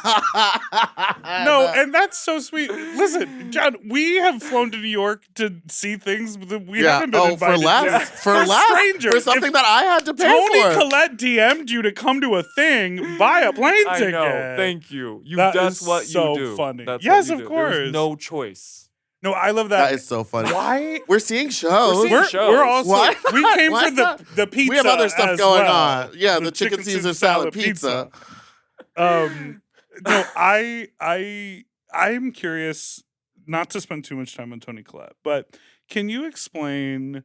No, and that's so sweet. Listen, John, we have flown to New York to see things that we haven't been invited for less, to. for We're less, strangers. for something If that I had to pay Tony for. Collette DM'd you to come to a thing, buy a plane I ticket. know. Thank you. is That's what so you do. funny. That's Yes, what you of do. There was course. no choice. No, I love that. That is so funny. Why? We're seeing shows. We're seeing shows. We're also Why? we came Why for not? the pizza. We have other stuff as going well. on. Yeah, the chicken Caesar salad pizza. No, I'm curious, not to spend too much time on Toni Collette, but can you explain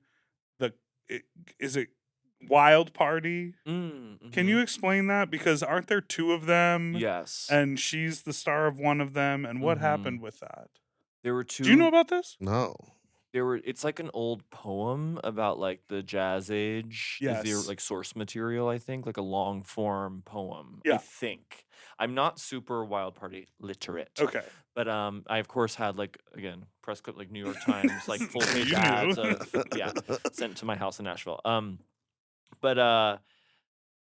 is it Wild Party? Can you explain that? Because aren't there two of them? Yes. And she's the star of one of them. And what Mhm. happened with that? There were two. Do you know about this? No. It's like an old poem about like the jazz age. Is Yes. the like source material, I think, like a long form poem. Yeah. I think. I'm not super Wild Party literate. Okay. But I of course had like, again, press clip, like New York Times, like full page You ads knew. sent to my house in Nashville. But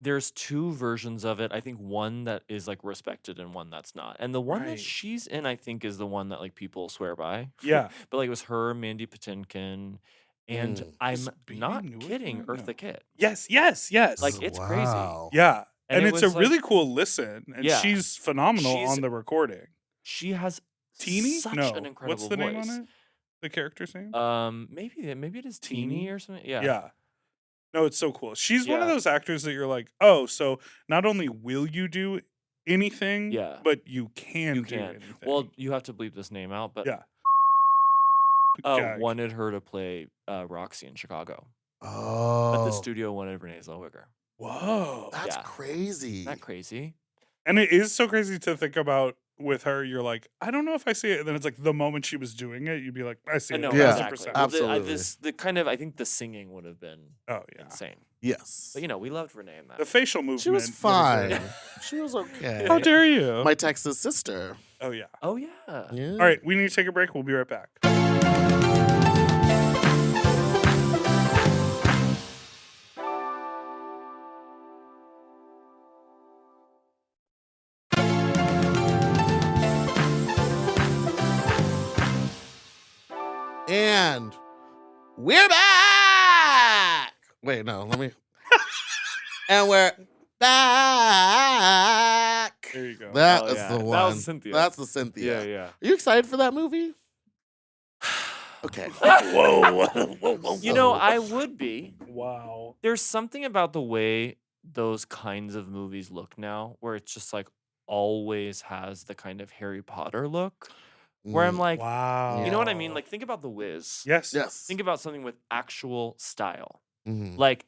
there's two versions of it. I think one that is like respected and one that's not. And the one Right. that she's in, I think, is the one that like people swear by. Yeah. But like it was her, Mandy Patinkin, and Mm. I'm Is Bebe not Neuwirth kidding, in it? No. Eartha Kitt. Yes. Like it's crazy. Wow. Yeah. And it it's a was, really like- cool listen. And Yeah. she's phenomenal She's- on the recording. She has Teeny? such No. an incredible What's the voice. name on it? The character's name? Maybe it is Teeny? Teeny or something. Yeah. Yeah. No, it's so cool. She's one of Yeah. those actors that you're like, oh, so not only will you do anything, Yeah. but you can You do can. anything. Well, you have to bleep this name out, but Yeah. Gag. wanted her to play Roxy in Chicago, Oh. but the studio wanted Renee Zellweger. Whoa. That's Yeah. crazy. Isn't that crazy? And it is so crazy to think about with her. You're like, I don't know if I see it. And then it's like the moment she was doing it, you'd be like, I see I it. know, Yeah. 100%. exactly. Absolutely. The kind of, I think the singing would have been Oh, yeah. insane. Yes. But we loved Renee in that. The facial movement. She was would have fine. been- She was okay. How dare you? My Texas sister. Oh, yeah. Oh yeah. Yeah. All right. We need to take a break. We'll be right back. And we're back. Wait, no, let me. And we're back. There you go. That Oh, is yeah. the That one. was Cynthia. That's the Cynthia. Yeah. Are you excited for that movie? Okay. Whoa. You know, I would be. Wow. There's something about the way those kinds of movies look now, where it's just like always has the kind of Harry Potter look, where I'm like, Wow. you know what I mean? Like, think about The Wiz. Yes. Yes. Think about something with actual style. Mhm. Like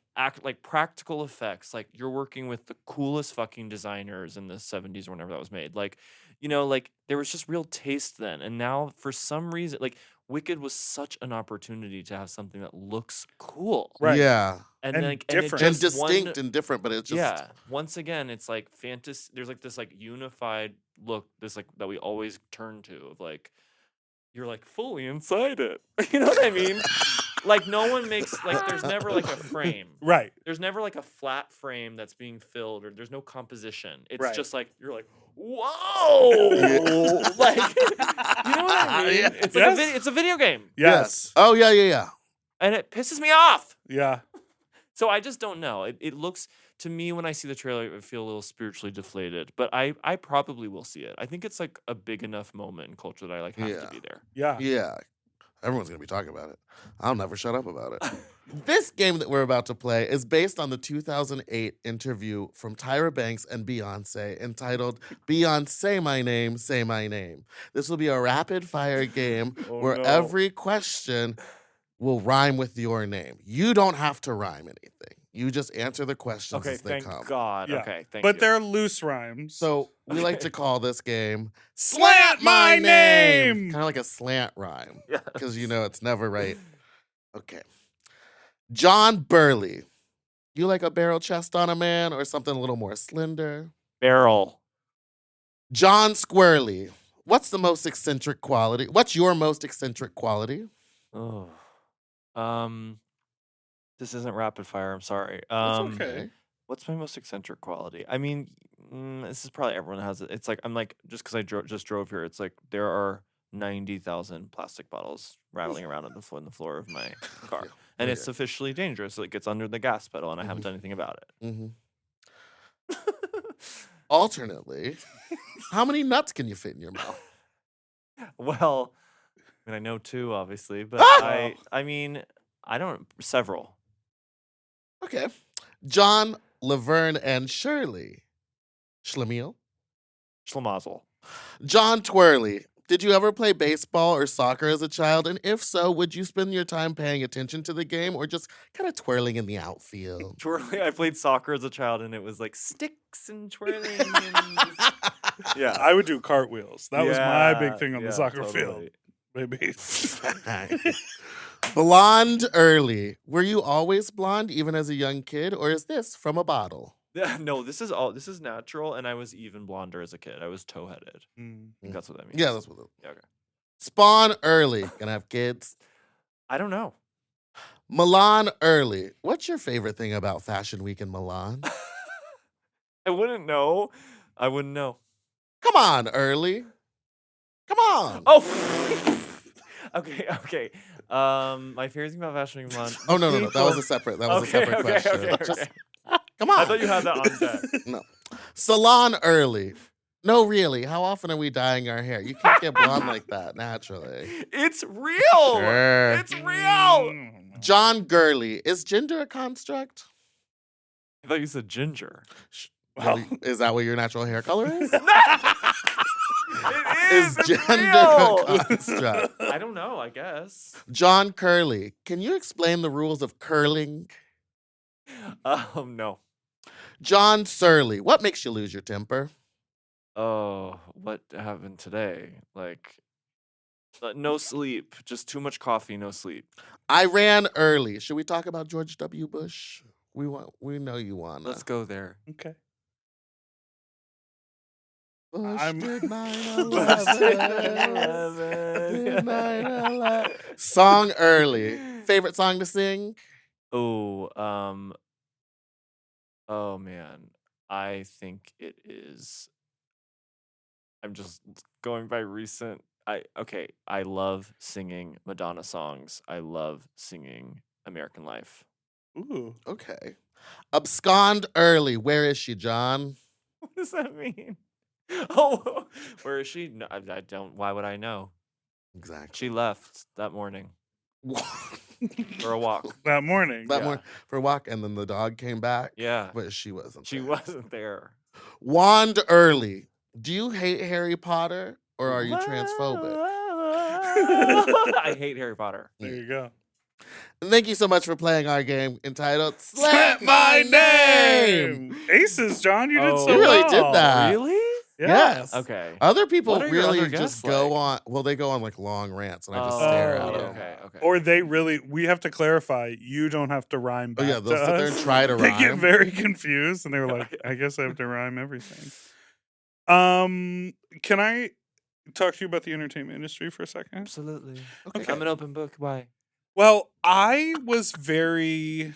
practical effects. Like you're working with the coolest fucking designers in the 70s or whenever that was made. Like, you know, like there was just real taste then. And now for some reason, like Wicked was such an opportunity to have something that looks cool. Right. Yeah. And And like different. And and it just distinct and different, but it's just yeah. Once again, it's like fantasy. There's like this like unified look, this like that we always turn to of like you're like fully inside it. You know what I mean? Like no one makes like there's never like a frame. Right. There's never like a flat frame that's being filled or there's no composition. It's Right. just like you're like, whoa. Like you know what I mean? Yeah. It's like Yes. it's a video game. Yes. Oh, yeah. And it pisses me off. Yeah. So I just don't know. It looks to me when I see the trailer, I feel a little spiritually deflated. But I probably will see it. I think it's like a big enough moment in culture that I like have Yeah. to be there. Yeah. Yeah. Everyone's going to be talking about it. I'll never shut up about it. This game that we're about to play is based on the 2008 interview from Tyra Banks and Beyonce entitled Beyonce My Name, Say My Name. This will be a rapid fire game Oh, where no. every question will rhyme with your name. You don't have to rhyme anything. You just answer the questions Okay, as they thank come. God. Yeah. Okay, thank But you. they're loose rhymes. So we like to Okay. call this game Slant My Name! Kind of like a slant rhyme. Yes. Because you know it's never right. Okay. John Burley. You like a barrel chest on a man or something a little more slender? Barrel. John Squirrely. What's the most eccentric quality? What's your most eccentric quality? Oh. This isn't rapid fire. I'm sorry. That's okay. What's my most eccentric quality? I mean, this is probably everyone has it. It's like I'm like just because I just drove here. It's like there are 90,000 plastic bottles rattling around on the floor of my car, Yeah. and Yeah, it's officially dangerous. So it gets under the gas pedal, and I haven't done anything about it. Mm-hmm. Alternately, how many nuts can you fit in your mouth? Well, I mean, I know two, obviously, but Ah! I mean, I don't several. Okay. John, Laverne, and Shirley. Schlemiel. Schlemazel. John Twirly. Did you ever play baseball or soccer as a child? And if so, would you spend your time paying attention to the game or just kind of twirling in the outfield? Twirling. I played soccer as a child, and it was like sticks and twirling. And yeah. I would do cartwheels. That was my big thing on the soccer totally. field. Maybe. Blonde early. Were you always blonde even as a young kid, or is this from a bottle? No, this is natural, and I was even blonder as a kid. I was toe-headed. I think that's what that means. Yeah, that's what it Yeah, okay. Spawn early. Gonna have kids. I don't know. Milan early. What's your favorite thing about Fashion Week in Milan? I wouldn't know. I wouldn't know. Come on, early. Come on. Oh. Okay. My favorite thing about Fashion Week in Milan. Oh no. That was a separate question. Okay. Just- come on. I thought you had that on deck. No. Salon early. No, really. How often are we dyeing our hair? You can't get blonde like that naturally. It's real. Sure. It's real. John Gurley. Is gender a construct? I thought you said ginger. Well, Is that what your natural hair color is? It Is It's gender real. a construct? I don't know. I guess. John Curley. Can you explain the rules of curling? No. John Surly. What makes you lose your temper? Oh, what happened today? Like, no sleep. Just too much coffee. No sleep. I ran early. Should we talk about George W. Bush? We know you wanna. Let's go there. okay. Bush I'm- did Did 9/11. 9/11. Song early. Favorite song to sing? Oh, oh man. I think it is. I'm just going by recent. I love singing Madonna songs. I love singing American Life. Ooh. Okay. Abscond early. Where is she, John? What does that mean? Oh, where is she? No, I don't. Why would I know? Exactly. She left that morning for a walk. That morning. That Yeah. morning for a walk, and then the dog came back. Yeah. But she wasn't She there. wasn't there. Wand early. Do you hate Harry Potter or are you transphobic? I hate Harry Potter. There you go. Thank you so much for playing our game entitled Slap my name. Aces, John. You did Oh, so You really well. did that. Really? Yeah. Yes. Okay. Other people What are your really other just guests go like? on. Well, they go on like long rants, and I just Oh, stare at yeah. them. Okay. Or they really, we have to clarify, you don't have to rhyme Oh back yeah, they'll to sit there us. and try to They get rhyme. very confused and they were like, I guess I have to rhyme everything. Can I talk to you about the entertainment industry for a second? Absolutely. Okay. I'm an open book. Bye. Well, I was very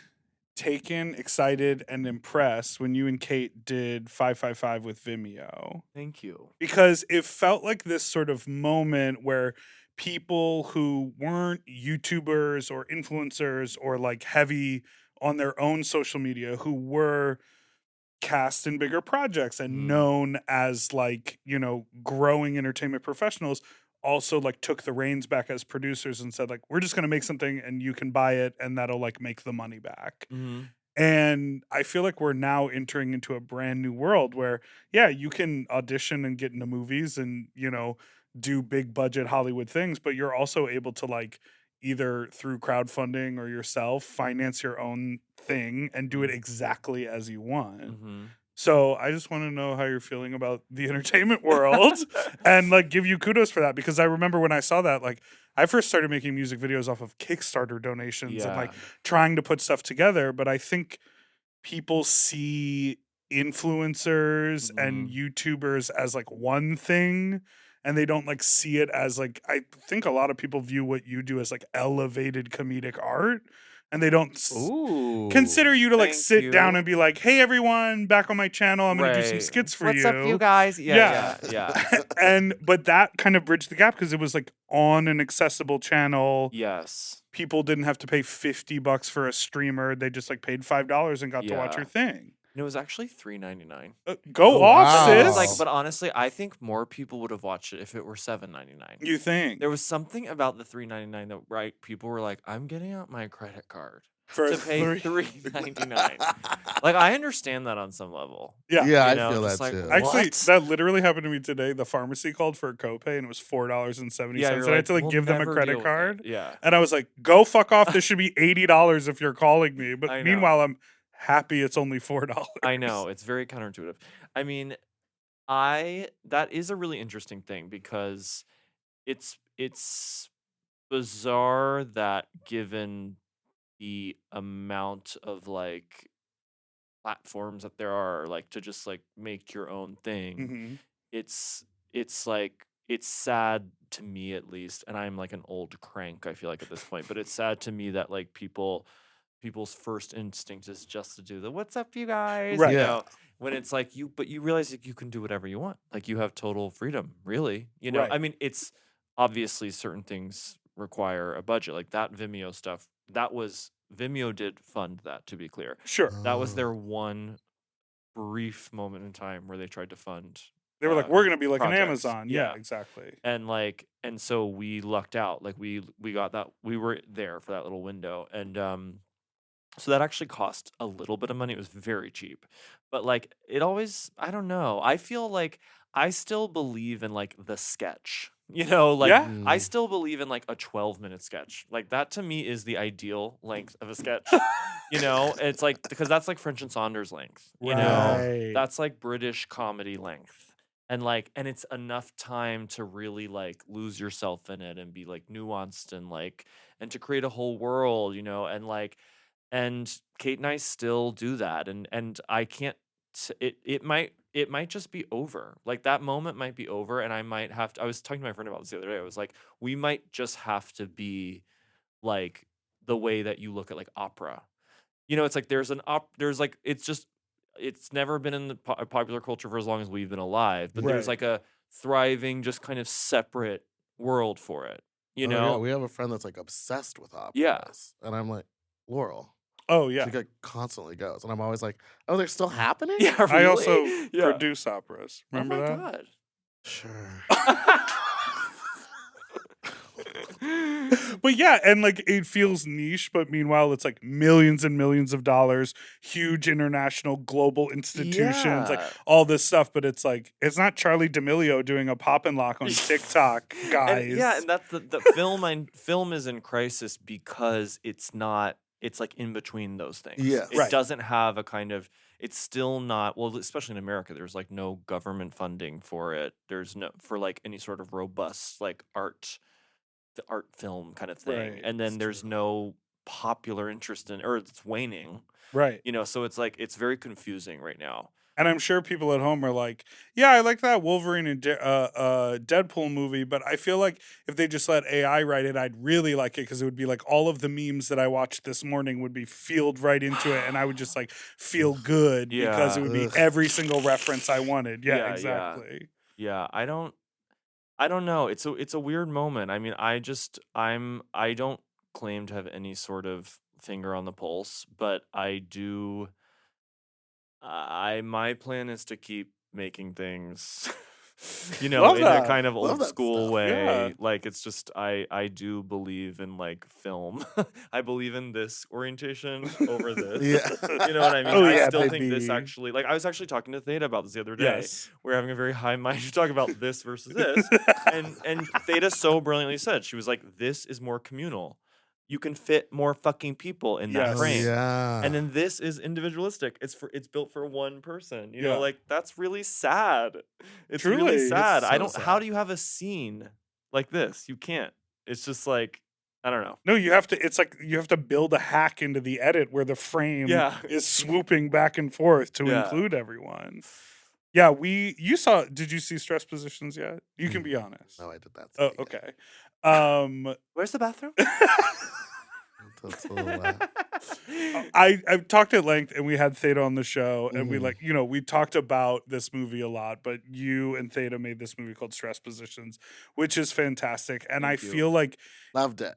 taken, excited, and impressed when you and Kate did 555 with Vimeo. Thank you. Because it felt like this sort of moment where people who weren't YouTubers or influencers or like heavy on their own social media, who were cast in bigger projects and known as like, you know, growing entertainment professionals, also like took the reins back as producers and said like, we're just going to make something and you can buy it and that'll like make the money back. Mm-hmm. And I feel like we're now entering into a brand new world where, yeah, you can audition and get into movies and, you know, do big budget Hollywood things, but you're also able to like either through crowdfunding or yourself finance your own thing and do it exactly as you want. Mm-hmm. So I just want to know how you're feeling about the entertainment world and like give you kudos for that, because I remember when I saw that, like I first started making music videos off of Kickstarter donations and like trying to put stuff together. But I think people see influencers and YouTubers as like one thing, and they don't like see it as like, I think a lot of people view what you do as like elevated comedic art. And they don't consider you to like sit down and be like, hey, everyone, back on my channel. I'm going to do some skits for What's you. up, you guys? Yeah. But that kind of bridged the gap because it was like on an accessible channel. Yes. People didn't have to pay $50 for a streamer. They just like paid $5 and got to watch your thing. And it was actually $3.99. Go off, sis. Like, but honestly, I think more people would have watched it if it were $7.99. You think? There was something about the $3.99 that people were like, I'm getting out my credit card for to pay $3.99. Like, I understand that on some level. Yeah, I feel that like, too. Actually, that literally happened to me today. The pharmacy called for a copay and it was $4.70. Yeah, and I had to like "We'll give them a never deal credit with card. it." Yeah. And I was like, go fuck off. This should be $80 if you're calling me. But I know. meanwhile, I'm happy it's only $4. I know, it's very counterintuitive. I mean, that is a really interesting thing because it's bizarre that given the amount of like platforms that there are like to just like make your own thing, it's like it's sad to me at least, and I'm like an old crank I feel like at this point, but it's sad to me that like people's first instinct is just to do the what's up you guys, Right. you Yeah. know, when it's like but you realize like you can do whatever you want, like you have total freedom, really, you know. Right. I mean, it's obviously certain things require a budget, like that Vimeo stuff. Vimeo did fund that, to be clear. Sure. That was their one brief moment in time where they tried to fund. They were like, we're going to be like an projects. Amazon. Yeah, exactly. And so we lucked out. Like we got that. We were there for that little window. And so that actually cost a little bit of money. It was very cheap. But like it always, I don't know. I feel like I still believe in like the sketch. You know, like Yeah. I still believe in like a 12-minute sketch. Like that to me is the ideal length of a sketch. You know, it's like because that's like French and Saunders length. You know, Right. that's like British comedy length. And it's enough time to really like lose yourself in it and be like nuanced and to create a whole world, you know, and Kate and I still do that. And I can't, it might just be over. Like that moment might be over and I might have to, I was talking to my friend about this the other day. I was like, we might just have to be like the way that you look at like opera. You know, it's like there's like, it's never been in the popular culture for as long as we've been alive, but there's Right. like a thriving, just kind of separate world for it. You Oh, know? yeah, we have a friend that's like obsessed with operas. Yeah. And I'm like, Laurel. Oh yeah. She like constantly goes, and I'm always like, oh, they're still happening. Yeah, really? I also Yeah. produce operas. Remember oh my that? God. Sure. But yeah, and like it feels niche, but meanwhile it's like millions and millions of dollars, huge international global institutions, like Yeah. all this stuff, but it's like it's not Charlie D'Amelio doing a pop and lock on TikTok, guys. And, yeah, and that's the film is in crisis because it's like in between those things. Yes. It Right. doesn't have a kind of, it's still not, well, especially in America, there's like no government funding for it. There's no, for like any sort of robust like the art film kind of thing. Right, And then it's there's true. no popular interest in, or it's waning, Right. so it's like, it's very confusing right now. And I'm sure people at home are like, yeah, I like that Wolverine and Deadpool movie, but I feel like if they just let AI write it, I'd really like it because it would be like all of the memes that I watched this morning would be field right into it, and I would just like feel good because it would be Ugh. every single reference I wanted. Yeah, Yeah, yeah. exactly. Yeah, I don't know. It's a weird moment. I mean, I don't claim to have any sort of finger on the pulse, but I do. My plan is to keep making things, Love in a that. kind of Love old that school stuff. way. Yeah. Like it's just I do believe in like film. I believe in this orientation over this. Yeah. You know what I mean? Oh, I yeah, still think this baby. actually, like I was actually talking to Theta about this the other day. Yes. We're having a very high mind to talk about this versus this. And Theta so brilliantly said, she was like, this is more communal. You can fit more fucking people in that Yes. Oh, frame. yeah. And then this is individualistic. It's built for one person. Yeah. Like that's really sad. It's Truly, really it's sad. so How sad. do you have a scene like this? You can't. It's just like, I don't know. No, you have to. It's like you have to build a hack into the edit where the frame Yeah. is swooping back and forth to Yeah. include everyone. Yeah, you saw. Did you see Stress Positions yet? You can be honest. No, I did that. Oh, okay. Where's the bathroom? That's a little loud. I've talked at length, and we had Theta on the show, and we Mhm. we talked about this movie a lot. But you and Theta made this movie called Stress Positions, which is fantastic, and I Thank you. feel like Loved it.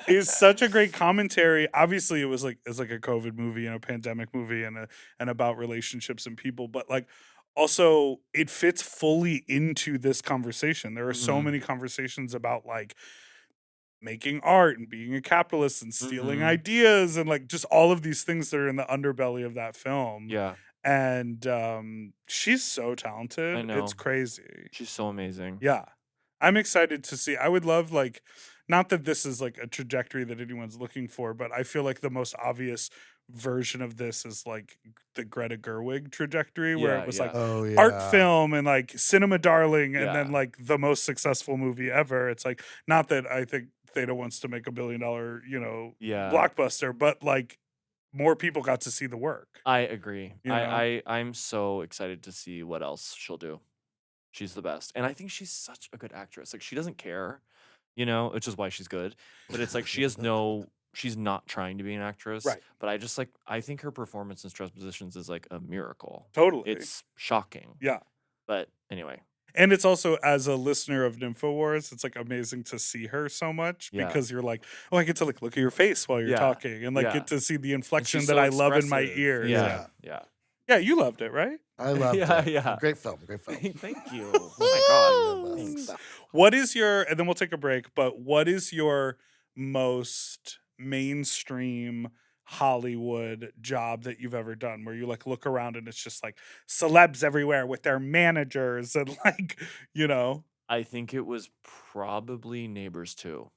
is such a great commentary. Obviously, it's like a COVID movie and a pandemic movie and about relationships and people, but like also it fits fully into this conversation. There are so Mhm. many conversations about like making art and being a capitalist and stealing Mhm. ideas and like just all of these things that are in the underbelly of that film. Yeah, And she's so talented. I know. It's crazy. she's so amazing. Yeah. I'm excited to see. I would love like not that this is like a trajectory that anyone's looking for, but I feel like the most obvious version of this is like the Greta Gerwig trajectory where Yeah, it was yeah. like Oh yeah. art film and like cinema darling and then Yeah. like the most successful movie ever. It's like not that I think Theta wants to make $1 billion, Yeah. blockbuster, but like more people got to see the work. I agree. You know? I'm so excited to see what else she'll do. She's the best. And I think she's such a good actress. Like she doesn't care, which is why she's good. But it's like she's not trying to be an actress. Right. But I think her performance in Stress Positions is like a miracle. Totally. It's shocking. Yeah. But anyway. And it's also, as a listener of NymphoWars, it's like amazing to see her so much Yeah. because you're like, oh, I get to like look at your face while you're Yeah. talking and like Yeah. get to see the And inflection she's that so I love in my expressive. ears. Yeah. Yeah. Yeah, you loved it, right? I loved Yeah, it. yeah. Great film. Great film. Thank you. Oh my God. Thanks. Thanks. What is your, and then we'll take a break, but what is your most mainstream Hollywood job that you've ever done where you like look around and it's just like celebs everywhere with their managers and like, I think it was probably Neighbors 2.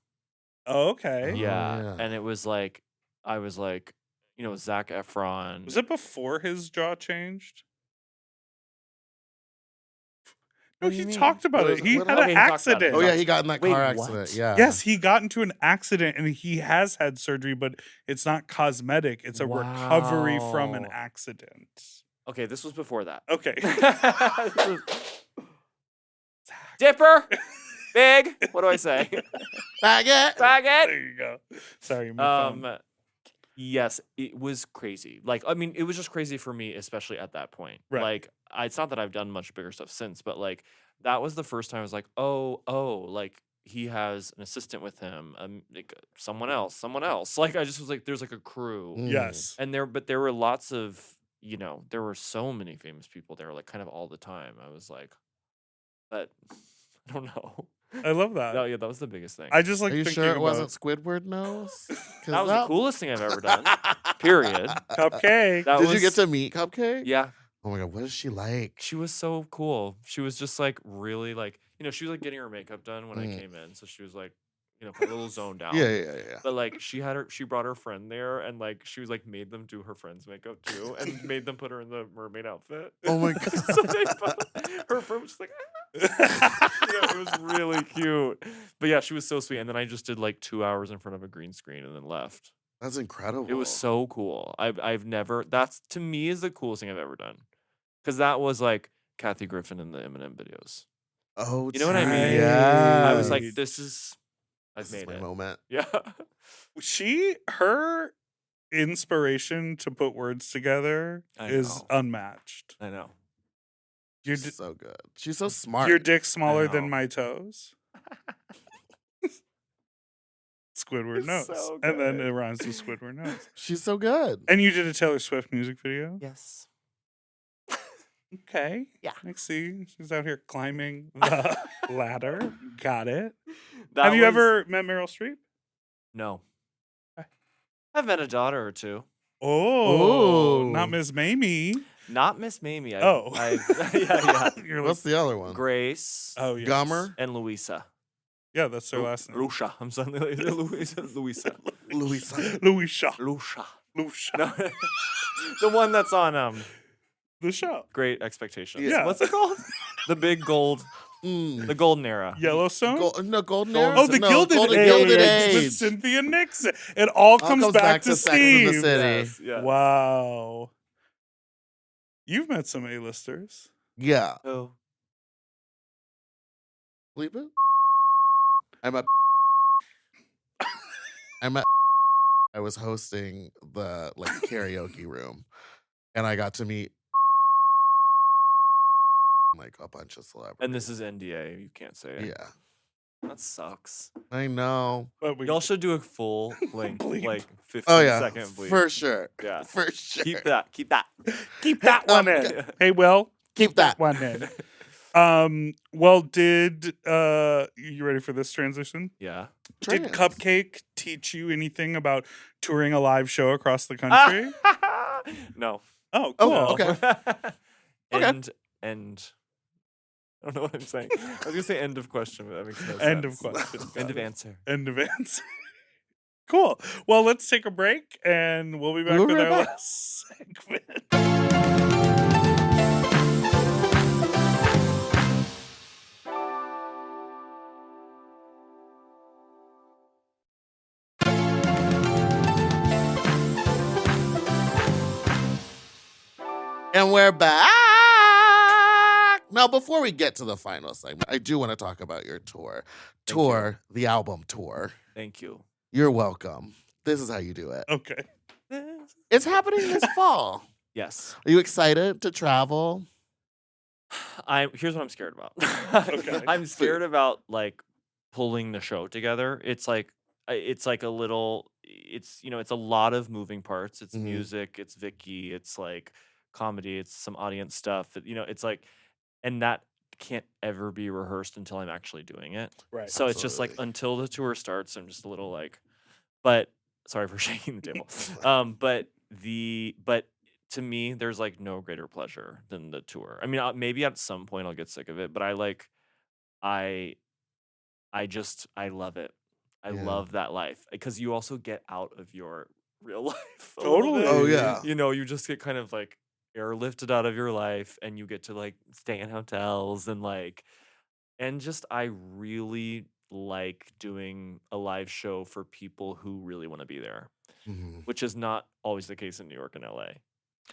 Oh, okay. Oh, Yeah. yeah. And it was like, I was like, Zac Efron. Was it before his jaw changed? No, What do he you mean? talked about What it. is- He what had happened? an Okay, he talked about it. accident. Oh yeah, he got in that Wait, car what? accident. Yeah. Yes, he got into an accident and he has had surgery, but it's not cosmetic. It's a recovery from an Wow. accident. Okay, this was before that. Okay. Dipper, big. What do I say? Baguette. Faggot. There you go. Sorry, my phone. Yes, it was crazy. Like, I mean, it was just crazy for me, especially at that point. Right. Like, it's not that I've done much bigger stuff since, but like that was the first time I was like, oh, like he has an assistant with him, like someone else. Like I just was like, there's like a crew, Mm. Yes. and there were lots of, there were so many famous people there, like kind of all the time. I was like, but I don't know. I love that. No, yeah, that was the biggest thing. I just like Are you thinking sure it about wasn't Squidward nose? That was the coolest thing I've ever done. Period. Cupcake. That Did was, you get to meet Cupcake? Yeah, Oh my god, what is she like? she was so cool. She was just like really like, she was like getting her makeup done when I Mm. came in, so she was like, a little zoned out. Yeah. But like she brought her friend there, and like she was like made them do her friend's makeup too, and made them put her in the mermaid outfit. Oh my god. So her friend was just like, it was really cute. But yeah, she was so sweet. And then I just did like 2 hours in front of a green screen and then left. That's incredible. It was so cool. I've never. That's to me is the coolest thing I've ever done, because that was like Kathy Griffin in the Eminem videos. Oh, You know what I mean? Yeah. I was like, I've This is made my it. moment. Yeah. Her inspiration to put words together I is know. unmatched. I know. Your She's so good. She's so smart. your dick smaller than know. my toes. Squidward It's knows. so And then good. it rhymes with Squidward knows. She's so good. And you did a Taylor Swift music video? Yes. Okay. Yeah. I see. She's out here climbing the ladder. Got it. That Have you was- ever met Meryl Streep? No. Okay. I've met a daughter or two. Oh, Ooh. not Miss Mamie. Not Miss Mamie. Oh. Yeah. You're like, What's the other one? Grace oh, yes. Gummer? and Louisa. Yeah, that's their last name. Lucia. I'm sorry. Louisa. Louisa. Lucia. Lucia. Lucia. No. The one that's on The show. Great Expectations. Yeah. What's it called? The big gold. Mm. The golden era. Yellowstone? No, Golden Gold- Era? Oh, the No, Gilded Golden Age Gilded with Age. Cynthia Nixon. It all comes back to Sex in the Steve. City. Yes, yes. Wow. You've met some A-listers. Yeah. Oh. Bleep it. I'm at. I was hosting the karaoke room, and I got to meet like a bunch of celebrities. And this is NDA. You can't say it. Yeah, That sucks. I know. But we Y'all should do a full Bleep. 15 Oh yeah, second bleep. for sure. Yeah. For sure. Keep that. keep that one in. Hey, Will, Keep that. one in. Well, did you ready for this transition? Yeah. Did Trans. Cupcake teach you anything about touring a live show across the country? No. Oh, cool. Oh, okay. And I don't know what I'm saying. I was gonna say end of question, but that makes no sense. End of question. End of answer. End of answer. Cool. Well, let's take a break, and we'll be back We'll with be our right back. last segment. And we're back. Now, before we get to the final segment, I do want to talk about your tour. Thank The album tour. Thank you. You're welcome. This is how you do it. Okay. It's happening this fall. Yes. Are you excited to travel? Here's what I'm scared about. Okay. I'm scared about like pulling the show together. It's like a little it's a lot of moving parts. It's Mhm. music, it's Vicky, it's like comedy, it's some audience stuff. It's like, and that can't ever be rehearsed until I'm actually doing it. Right. So it's just like Absolutely. until the tour starts, I'm just a little like, but sorry for shaking the table. But to me, there's like no greater pleasure than the tour. I mean, maybe at some point I'll get sick of it, but I love it. I Yeah. love that life because you also get out of your real life. a Totally. little bit. Oh, yeah. You just get kind of like airlifted out of your life, and you get to like stay in hotels and just I really like doing a live show for people who really want to be there, Mhm. which is not always the case in New York and LA.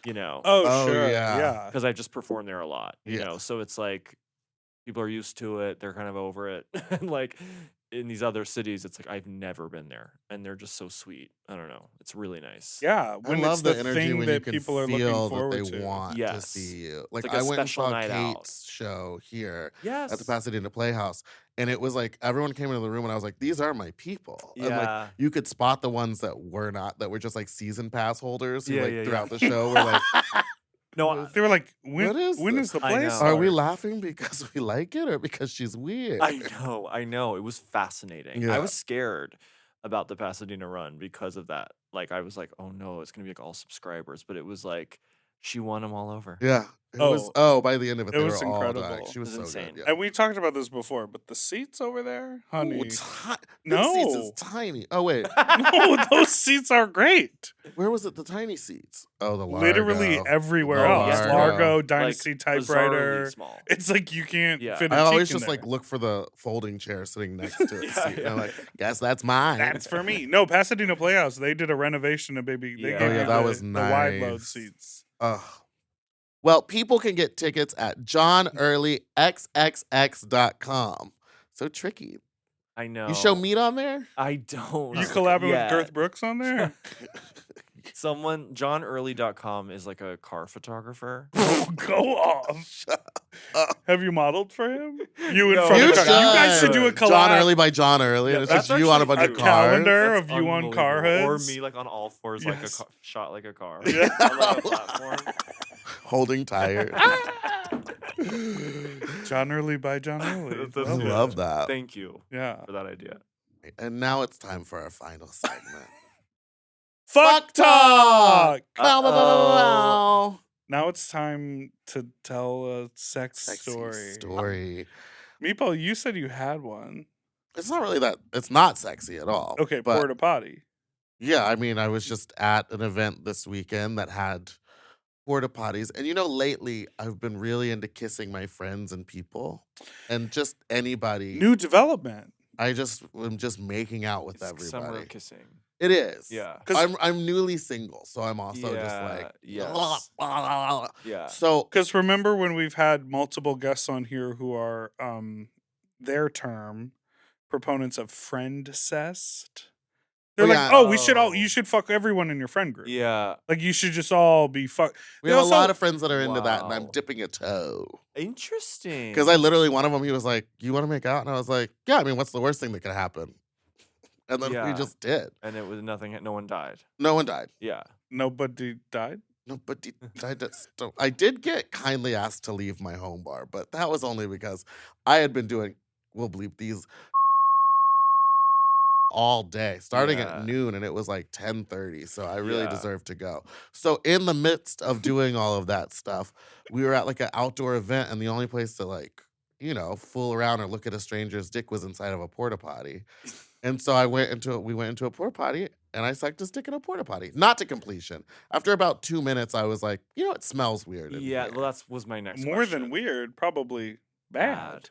Oh, Oh, sure. yeah. Yeah. Because I just perform there a lot, Yeah. so it's like people are used to it, they're kind of over it, and like in these other cities, it's like I've never been there, and they're just so sweet. I don't know. It's really nice. Yeah, I when love it's the the energy thing when you that can people are looking feel that forward they to. want to Yes. see you. Like, like a I went and special saw night out. Kate's show here at the Yes. Pasadena Playhouse, and it was like everyone came into the room, and I was like, "These are my people." And like Yeah. you could spot the ones that were not, that were just like season pass holders who Yeah, like yeah, throughout the show were like, No, They were like, What is when this? is the I play know. start? "Are we laughing because we like it or because she's weird?" I know. It was fascinating. Yeah. I was scared about the Pasadena run because of that. Like, I was like, oh no, it's gonna be like all subscribers. But it was like she won them all over. Yeah. It was. Oh, by the end of it, It they was were all dying. incredible. She was It so was good. insane. Yeah. And we talked about this before, but the seats over there, honey. Ooh, Big seats is No. tiny. Oh wait, No, those seats are great. where was it? The tiny seats. Oh, the Largo. Literally everywhere The else. Largo. Largo, Like, Dynasty bizarrely typewriter. small. It's like you can't Yeah. fit a I always cheek in just like there. look for the folding chair sitting next to it. Yeah, seat. And I'm yeah. like, guess that's mine. That's for me. No, Pasadena Playhouse. They did a renovation of baby. They Yeah. gave Oh, me yeah, that the, was the wide load nice. seats. Ugh. Well, people can get tickets at johnearlyxxx.com. So tricky. I know. You show meat on there? I don't. You collabing yet. with Girth Brooks on there? JohnEarly.com is like a car photographer. Go off. Have you modeled for him? You in No. front You of car. You guys should do a collab. John Early by John Early. Yeah, and it's that's just you on a actually bunch a of true. cars. calendar That's of you on car unbelievable. Or hoods. me like on all fours, Yes. like shot like a car. Yeah. On like a platform. Holding tires. John Early by John Early. That's I good. love that. Thank you Yeah. for that idea. And now it's time for our final segment. Fuck talk. Bow, bow, bow, bow, bow. Now it's time to tell a sex Sexy story. story. Meatball, you said you had one. It's not really that. It's not sexy at all. Okay, but porta potty. yeah, I mean, I was just at an event this weekend that had porta potties, and lately I've been really into kissing my friends and people, and just anybody. New development. I just am just making out with It's like summer everybody. of kissing. It is. Yeah. I'm newly single, so I'm also just like yes. Yeah. So Because remember when we've had multiple guests on here who are their term proponents of friend cest. They're Oh, like, yeah. oh, you Oh. should fuck everyone in your friend group. Yeah. Like you should just all be fuck. we They have also- a lot of friends that are into that, and I'm Wow. dipping a toe. Interesting. Because I literally, one of them, he was like, "You want to make out?" And I was like, "Yeah, I mean, what's the worst thing that could happen?" And then we Yeah. just did. And it was nothing. No one died. No one died. Yeah. Nobody died. Nobody died. I did get kindly asked to leave my home bar, but that was only because I had been doing, we'll bleep these, all day, starting Yeah. at noon, and it was like 10:30. So I really Yeah. deserved to go. So in the midst of doing all of that stuff, we were at like an outdoor event, and the only place to fool around or look at a stranger's dick was inside of a porta potty. And so we went into a porta potty, and I sucked his dick in a porta potty. Not to completion. After about 2 minutes, I was like, it smells weird. in Yeah. here." Well, that was my next More question. than weird, probably bad.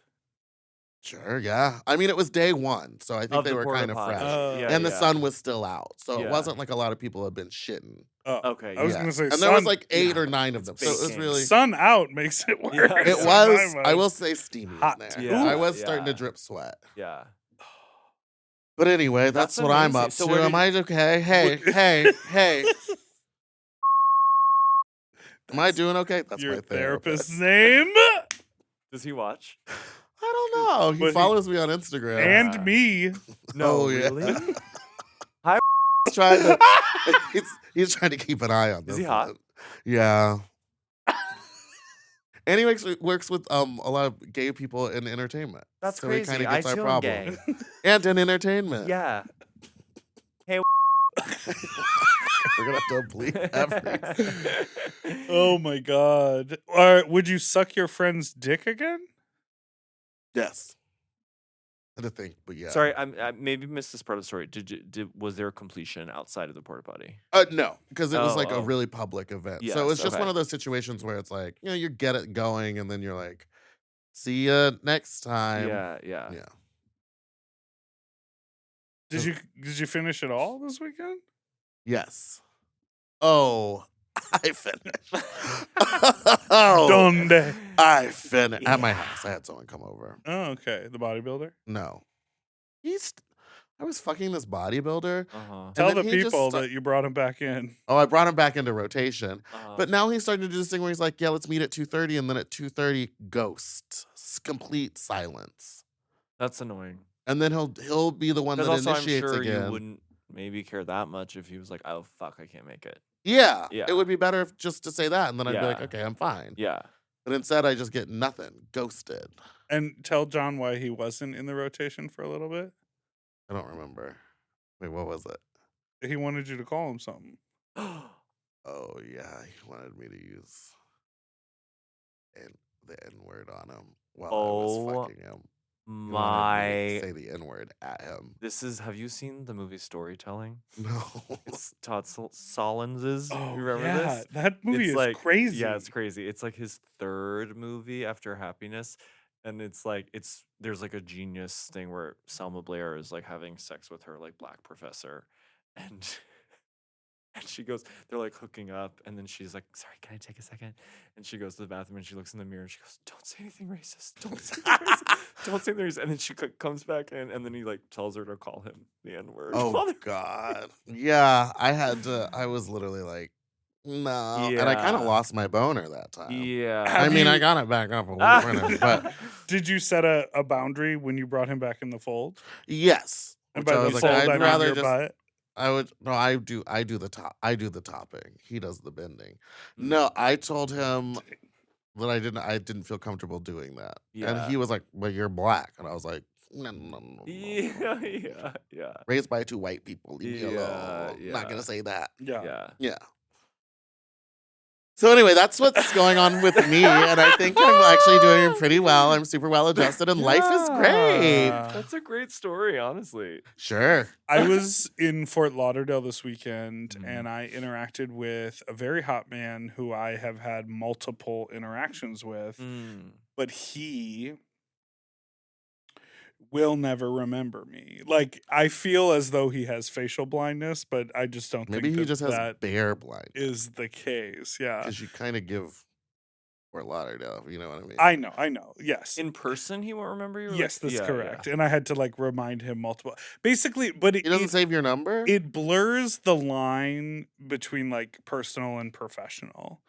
Sure, yeah. I mean, it was day one, so I think Of they the were porta kind of potty. fresh. Yeah, And the yeah. sun was still out. So it Yeah. wasn't like a lot of people had been shitting. Oh, Okay. I was Yeah. gonna say, And there was sun- like 8 yeah, or 9 of them. So it was baking. really sun out makes it worse. Yeah. it in my was I mind. will say steamy Hot. in there. Yeah. I was starting to Yeah. drip sweat. Yeah. But anyway, that's That's what I'm amazing. up So to. where Am I okay? Hey. Am I doing okay? That's Your my therapist's therapist. name Does he watch? I don't know. He But he- follows me on Instagram. and me. No, Oh, yeah. really? He's trying to he's trying to keep an eye on this. Is he hot? one. Yeah. And he works with a lot of gay people in entertainment. That's so crazy. He kind of I gets our feel problem. gay. And in entertainment. Yeah. We're gonna have to bleep everything. Oh my god. Or would you suck your friend's dick again? Yes. I had to think, but yeah. Sorry, I maybe missed this part of the story. Was there a completion outside of the porta potty? No, because it was like a Oh. really public event. So Yes, it was just okay. one of those situations where it's like, you get it going, and then you're like, see ya next time. Yeah. Yeah. Did you finish it all this weekend? Yes. Oh, I finished. Oh, Donde? I finished at my house. I had someone come over. Oh, okay. The bodybuilder. No, I was fucking this bodybuilder. Uh-huh. Tell then the he just people sta- that you brought him back in. Oh, I brought him back into rotation. Uh-huh. But now he's starting to do this thing where he's like, yeah, let's meet at 2:30, and then at 2:30, ghost. Complete silence. That's annoying. And then he'll be the one that Because also, I'm initiates sure again. you wouldn't maybe care that much if he was like, "Oh fuck, I can't make it." Yeah, Yeah. it would be better if just to say that, and then I'd be like, Yeah. okay, I'm fine. Yeah. But instead, I just get nothing, ghosted. And tell John why he wasn't in the rotation for a little bit. I don't remember. Wait, what was it? He wanted you to call him something. Oh yeah, he wanted me to use the N word on him while I was Oh fucking him. He wanted me to my! say the N word at him. This is. Have you seen the movie Storytelling? No. It's Todd Solondz's. Oh, You remember yeah. this? That movie It's is like crazy. Yeah, it's crazy. It's like his third movie after Happiness, and it's like there's like a genius thing where Selma Blair is like having sex with her like black professor, and and she goes, they're like hooking up, and then she's like, "Sorry, can I take a second?" And she goes to the bathroom and she looks in the mirror and she goes, "Don't say anything racist. Don't say anything racist. Don't say anything racist." And then she comes back in, and then he like tells her to call him the N word. Oh God. Yeah, I was literally like, no. And I kind of Yeah. lost my boner that time. Yeah. I Have mean, I you- got it back up a minute, but Did you set a boundary when you brought him back in the fold? yes. And Which by I the was fold, like, I I'd mean rather your just butt. I do the topping. He does the bending. No, I told him that I didn't feel comfortable doing that. And Yeah. he was like, "Well, you're black." And I was like, no. Yeah. Raised by two white people. Leave me Yeah, alone. Not yeah. gonna say that. Yeah. Yeah. Yeah. So anyway, that's what's going on with me, and I think I'm actually doing pretty well. I'm super well adjusted, and life is great. Yeah. That's a great story, honestly. Sure. I was in Fort Lauderdale this weekend Mhm. and I interacted with a very hot man who I have had multiple interactions with, Mm. but he will never remember me. Like, I feel as though he has facial blindness, but I just don't Maybe think he that just has that bear blind is the case. Yeah. because you kind of give Fort Lauderdale. You know what I mean? I know. Yes. In person, he won't remember you? or, Yes, like- that's yeah, correct. yeah. And I had to like remind him multiple. Basically, but he doesn't save your number. it blurs the line between like personal and professional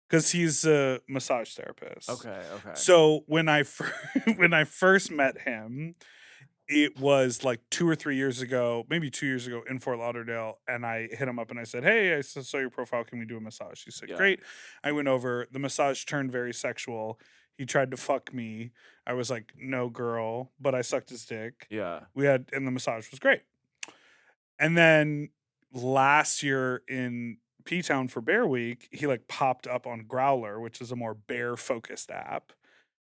because he's a massage therapist. Okay. So when I when I first met him, it was like 2 or 3 years ago, maybe 2 years ago in Fort Lauderdale, and I hit him up and I said, "Hey, I saw your profile. Can we do a massage?" He said, Yeah. "Great." I went over. The massage turned very sexual. He tried to fuck me. I was like, "No, girl," but I sucked his dick. Yeah. And the massage was great. And then last year in P-Town for Bear Week, he like popped up on Growler, which is a more bear focused app.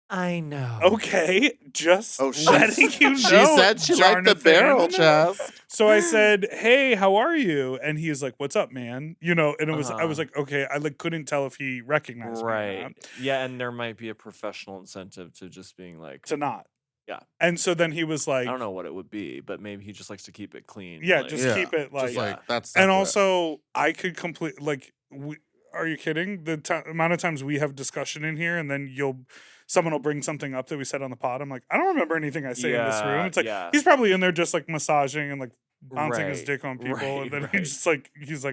I know. Okay, just Oh, she- letting you know. she said she liked the Jarnathan. barrel chest. So I said, "Hey, how are you?" And he's like, "What's up, man?" You know, and I was Uh-huh. like, "Okay." I like couldn't tell if he recognized me or Right. not. Yeah, and there might be a professional incentive to just being like, To not. Yeah. And so then he was like, I don't know what it would be, but maybe he just likes to keep it clean. "Yeah, like- just Yeah, keep it like." Just like that's. And separate. also, I could complete like. Are you kidding? The amount of times we have discussion in here, and then someone will bring something up that we said on the pod. I'm like, I don't remember anything I say in this room. It's like yeah. he's probably in there just like massaging and like bouncing his Right, dick on people, right, and then right. he's like,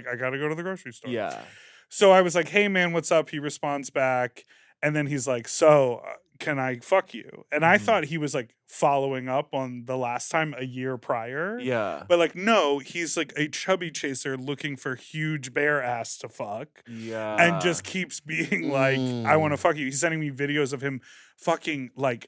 I gotta go to the grocery store. Yeah. So I was like, "Hey man, what's up?" He responds back, and then he's like, "So can I fuck you?" And I Mhm. thought he was like following up on the last time a year prior. Yeah. But like, no, he's like a chubby chaser looking for huge bear ass to fuck. Yeah. And just keeps being like, "I want to Mm. fuck you." He's sending me videos of him fucking like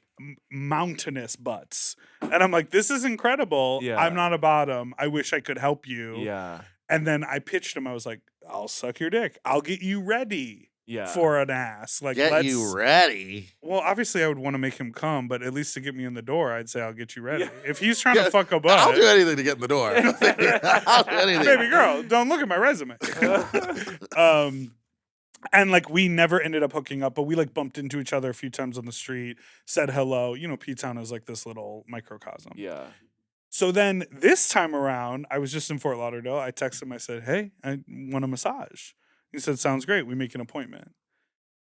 mountainous butts. And I'm like, "This is incredible. Yeah. I'm not a bottom. I wish I could help you." Yeah. And then I pitched him. I was like, "I'll suck your dick. I'll get you ready Yeah. for an ass. Like, Get let's." you ready. Well, obviously, I would want to make him come, but at least to get me in the door, I'd say, "I'll get you ready." Yeah. If he's trying Yeah, to fuck a butt, I'll do anything to get in the door. I'll do anything. baby girl, don't look at my resume. And like we never ended up hooking up, but we like bumped into each other a few times on the street, said hello. You know, P-Town is like this little microcosm. Yeah. So then this time around, I was just in Fort Lauderdale. I texted him. I said, "Hey, I want a massage." He said, "Sounds great. We make an appointment."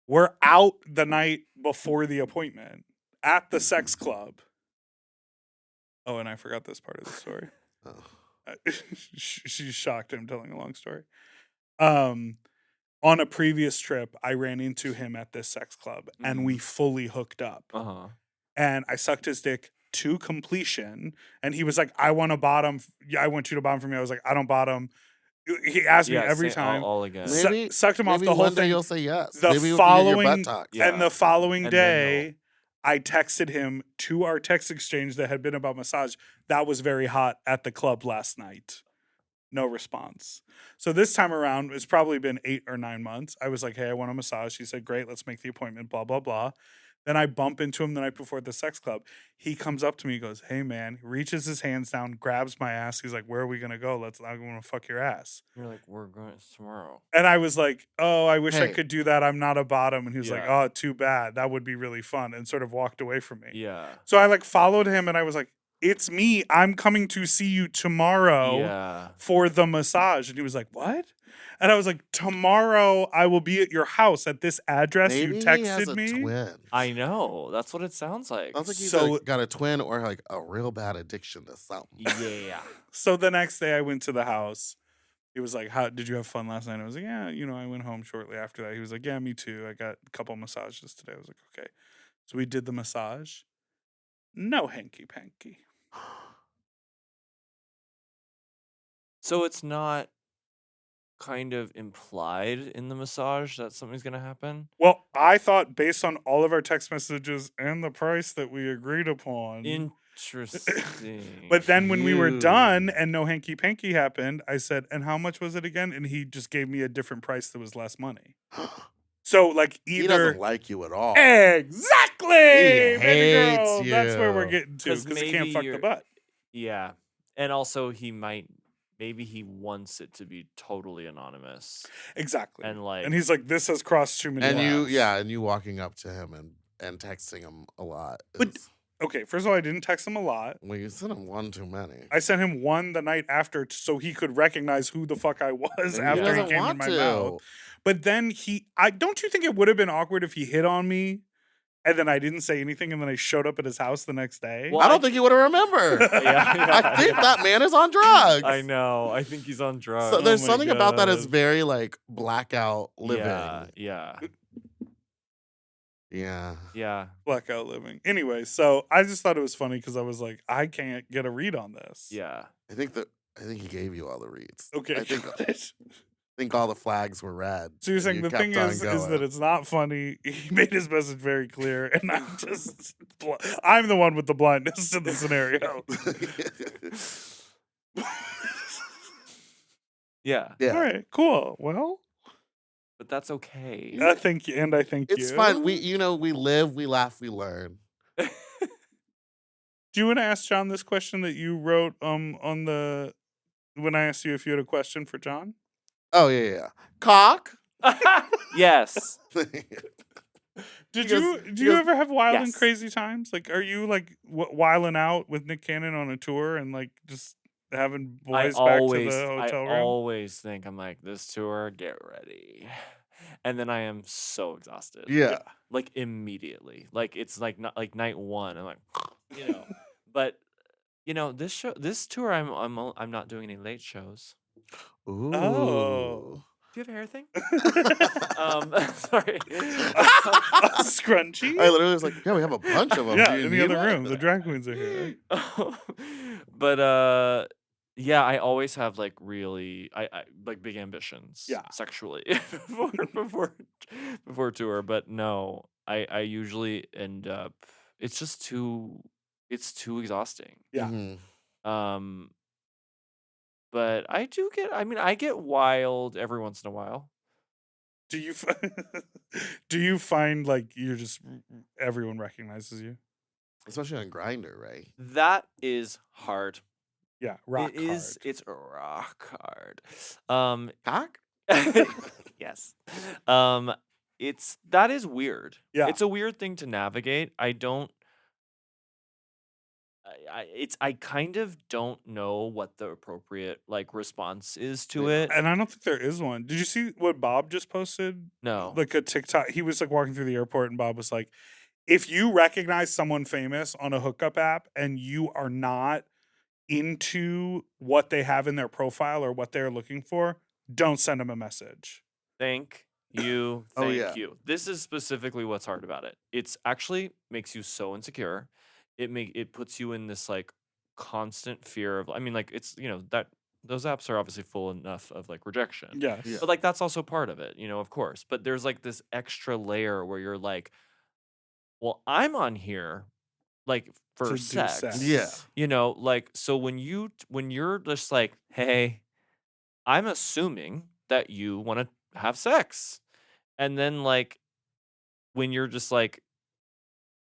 We're out the night before the appointment at the sex club. Oh, and I forgot this part of the story. Oh. She's shocked I'm telling a long story. On a previous trip, I ran into him at this sex club and we fully hooked up. Uh-huh. And I sucked his dick to completion. And he was like, I want to bottom. I want you to bottom for me. I was like, I don't bottom. He asked me every say time. all again. Sucked him off maybe the whole one day thing. you'll say yes. The Maybe if you get your following- butt tucked. Yeah. And the following And then day, I texted him to our text exchange that had been about massage. That was very hot at the club last night. No response. So this time around, it's probably been 8 or 9 months. I was like, hey, I want a massage. He said, great, let's make the appointment, blah, blah, blah. Then I bump into him the night before at the sex club. He comes up to me, goes, hey, man, reaches his hands down, grabs my ass. He's like, where are we going to go? I'm going to fuck your ass. You're like, we're going tomorrow. And I was like, oh, I wish I Hey. could do that. I'm not a bottom. And he was like, Yeah. oh, too bad. That would be really fun. And sort of walked away from me. Yeah. So I like followed him and I was like, it's me. I'm coming to see you tomorrow Yeah. for the massage. And he was like, what? And I was like, tomorrow I will be at your house at this address Maybe you he has texted a me. twin. I know. That's what it sounds like. Sounds like he's So- got a twin or like a real bad addiction to something. Yeah. So the next day I went to the house. He was like, how did you have fun last night? I was like, yeah, I went home shortly after that. He was like, yeah, me too. I got a couple massages today. I was like, okay. So we did the massage. No hanky panky. So it's not kind of implied in the massage that something's going to happen? Well, I thought based on all of our text messages and the price that we agreed upon. Interesting. But then when we were Cute. done and no hanky panky happened, I said, and how much was it again? And he just gave me a different price that was less money. So like He either doesn't like you at all. exactly, He baby girl. hates That's where we're you. getting to 'Cause because he can't maybe fuck the you're- butt. Yeah. And also maybe he wants it to be totally anonymous. Exactly. And like And he's like, this has crossed too many And lines. and you walking up to him and texting him a lot. But- is- Okay, first of all, I didn't text him a lot. well, you sent him one too many. I sent him one the night after so he could recognize who the fuck I was Maybe after he doesn't came in want my to. mouth. But then I don't you think it would have been awkward if he hit on me and then I didn't say anything and then I showed up at his house the next day? Well, I don't think he would have remembered. I think that man is on drugs. I know. I think he's on drugs. So there's my something about that is God. very like blackout living. Yeah. Yeah. Yeah. Blackout living. Anyway, so I just thought it was funny because I was like, I can't get a read on this. Yeah. I think he gave you all the reads. Okay. I think all the flags were red. So you're and saying you the thing kept on is that going. it's not funny. He made his message very clear, and I'm just I'm the one with the blindness to the scenario. Yeah. yeah. All right, cool. Well, But that's okay. thank you, and I thank you. It's fun. We live, we laugh, we learn. Do you want to ask John this question that you wrote on the when I asked you if you had a question for John? Oh yeah. Cock. Yes. Do goes- you ever have wild and yes. crazy times? Like, are you like wilding out with Nick Cannon on a tour and like just having boys back to the hotel room? always think I'm like, this tour, get ready. And then I am so exhausted. Yeah. Like immediately. Like it's like not like night one. I'm like, But this tour I'm not doing any late shows. Ooh. Oh. Do you have a hair thing? Sorry. A scrunchie? I literally was like, yeah, we have a bunch of them. Yeah, Do you in the need other one? room. The drag queens are here. But yeah, I always have like really I like big ambitions Yeah. sexually before tour, but no, I usually end up it's too exhausting. Yeah. Mhm. But I get wild every once in a while. Do you find like you're just everyone recognizes you? Especially on Grindr, right? That is hard. Yeah, rock It is hard. it's rock hard. Cock? Yes. That is weird. Yeah. It's a weird thing to navigate. I kind of don't know what the appropriate like response is to Yeah. it. And I don't think there is one. Did you see what Bob just posted? No. Like a TikTok. He was like walking through the airport and Bob was like, if you recognize someone famous on a hookup app and you are not into what they have in their profile or what they're looking for, don't send them a message. Thank you. Oh, Thank yeah. you. This is specifically what's hard about it. It's actually makes you so insecure. It puts you in this like constant fear of, I mean, like it's, that those apps are obviously full enough of like rejection. Yes. Yeah. But like that's also part of it, of course. But there's like this extra layer where you're like, well, I'm on here like for To do sex. sex. Yeah. Like so when you're just like, hey, I'm assuming that you want to have sex. And then like when you're just like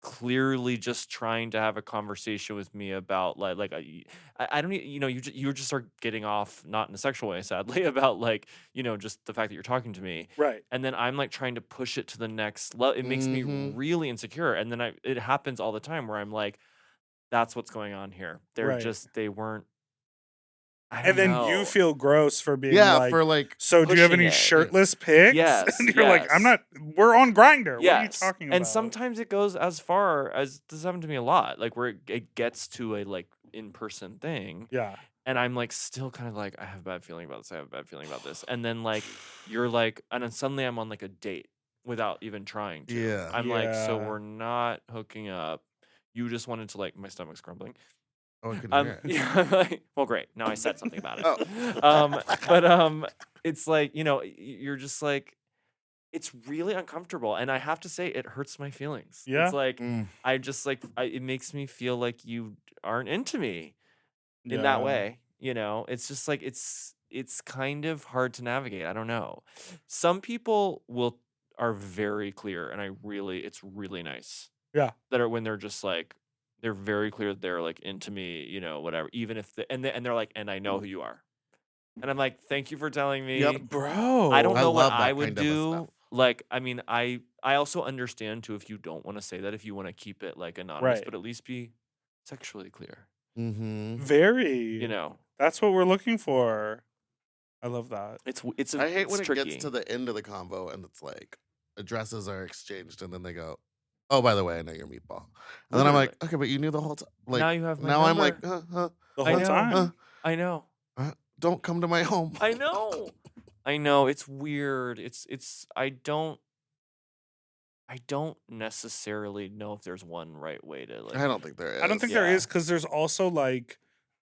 clearly just trying to have a conversation with me about I don't you just start getting off, not in a sexual way sadly, about like just the fact that you're talking to me, Right. and then I'm like trying to push it to the next level. It makes me Mhm. really insecure, and then it happens all the time where I'm like, that's what's going on here. They're Right. just they weren't. I And don't then know. you feel gross for being Yeah, like, for like so do you have pushing any it. shirtless pics? Yes, And you're like, I'm yes. not, we're on Grindr. What are you Yes. talking about? And sometimes it goes as far as this happened to me a lot, like where it gets to a like in-person thing, Yeah. and I'm like still kind of like, I have a bad feeling about this. I have a bad feeling about this. And then like you're like, and then suddenly I'm on like a date without even trying to. Yeah. I'm like, so Yeah. we're not hooking up. You just wanted to like, my stomach's grumbling. Oh, I couldn't hear it. Yeah, I'm like, well, great. Now I said something about it. Oh. But it's like, you're just like, it's really uncomfortable, and I have to say, it hurts my feelings. Yeah? It's like Mm. I just like it makes me feel like you aren't into me in Yeah. that way. It's just like it's kind of hard to navigate. I don't know. Some people are very clear, and it's really nice. Yeah. That are when they're just like, they're very clear that they're like into me, whatever. Even if and they're like, and I know who you are, and I'm like, thank you for telling me. Yep. Bro. I don't I know what love I that would kind of a do. stuff. Like, I mean, I also understand too if you don't want to say that, if you want to keep it like anonymous, Right. but at least be sexually clear. Mm-hmm. Very. That's what we're looking for. I love that. I hate when it tricky. gets to the end of the convo and it's like addresses are exchanged and then they go, "Oh, by the way, I know you're Meatball," and then I'm like, "Okay, but you knew the whole time." Like now you have my now I'm like, number. The I whole know. time. I know. Don't come to my home. I know. I know. It's weird. It's I don't necessarily know if there's one right way to like. I don't think there is. I don't think there is, because there's also like,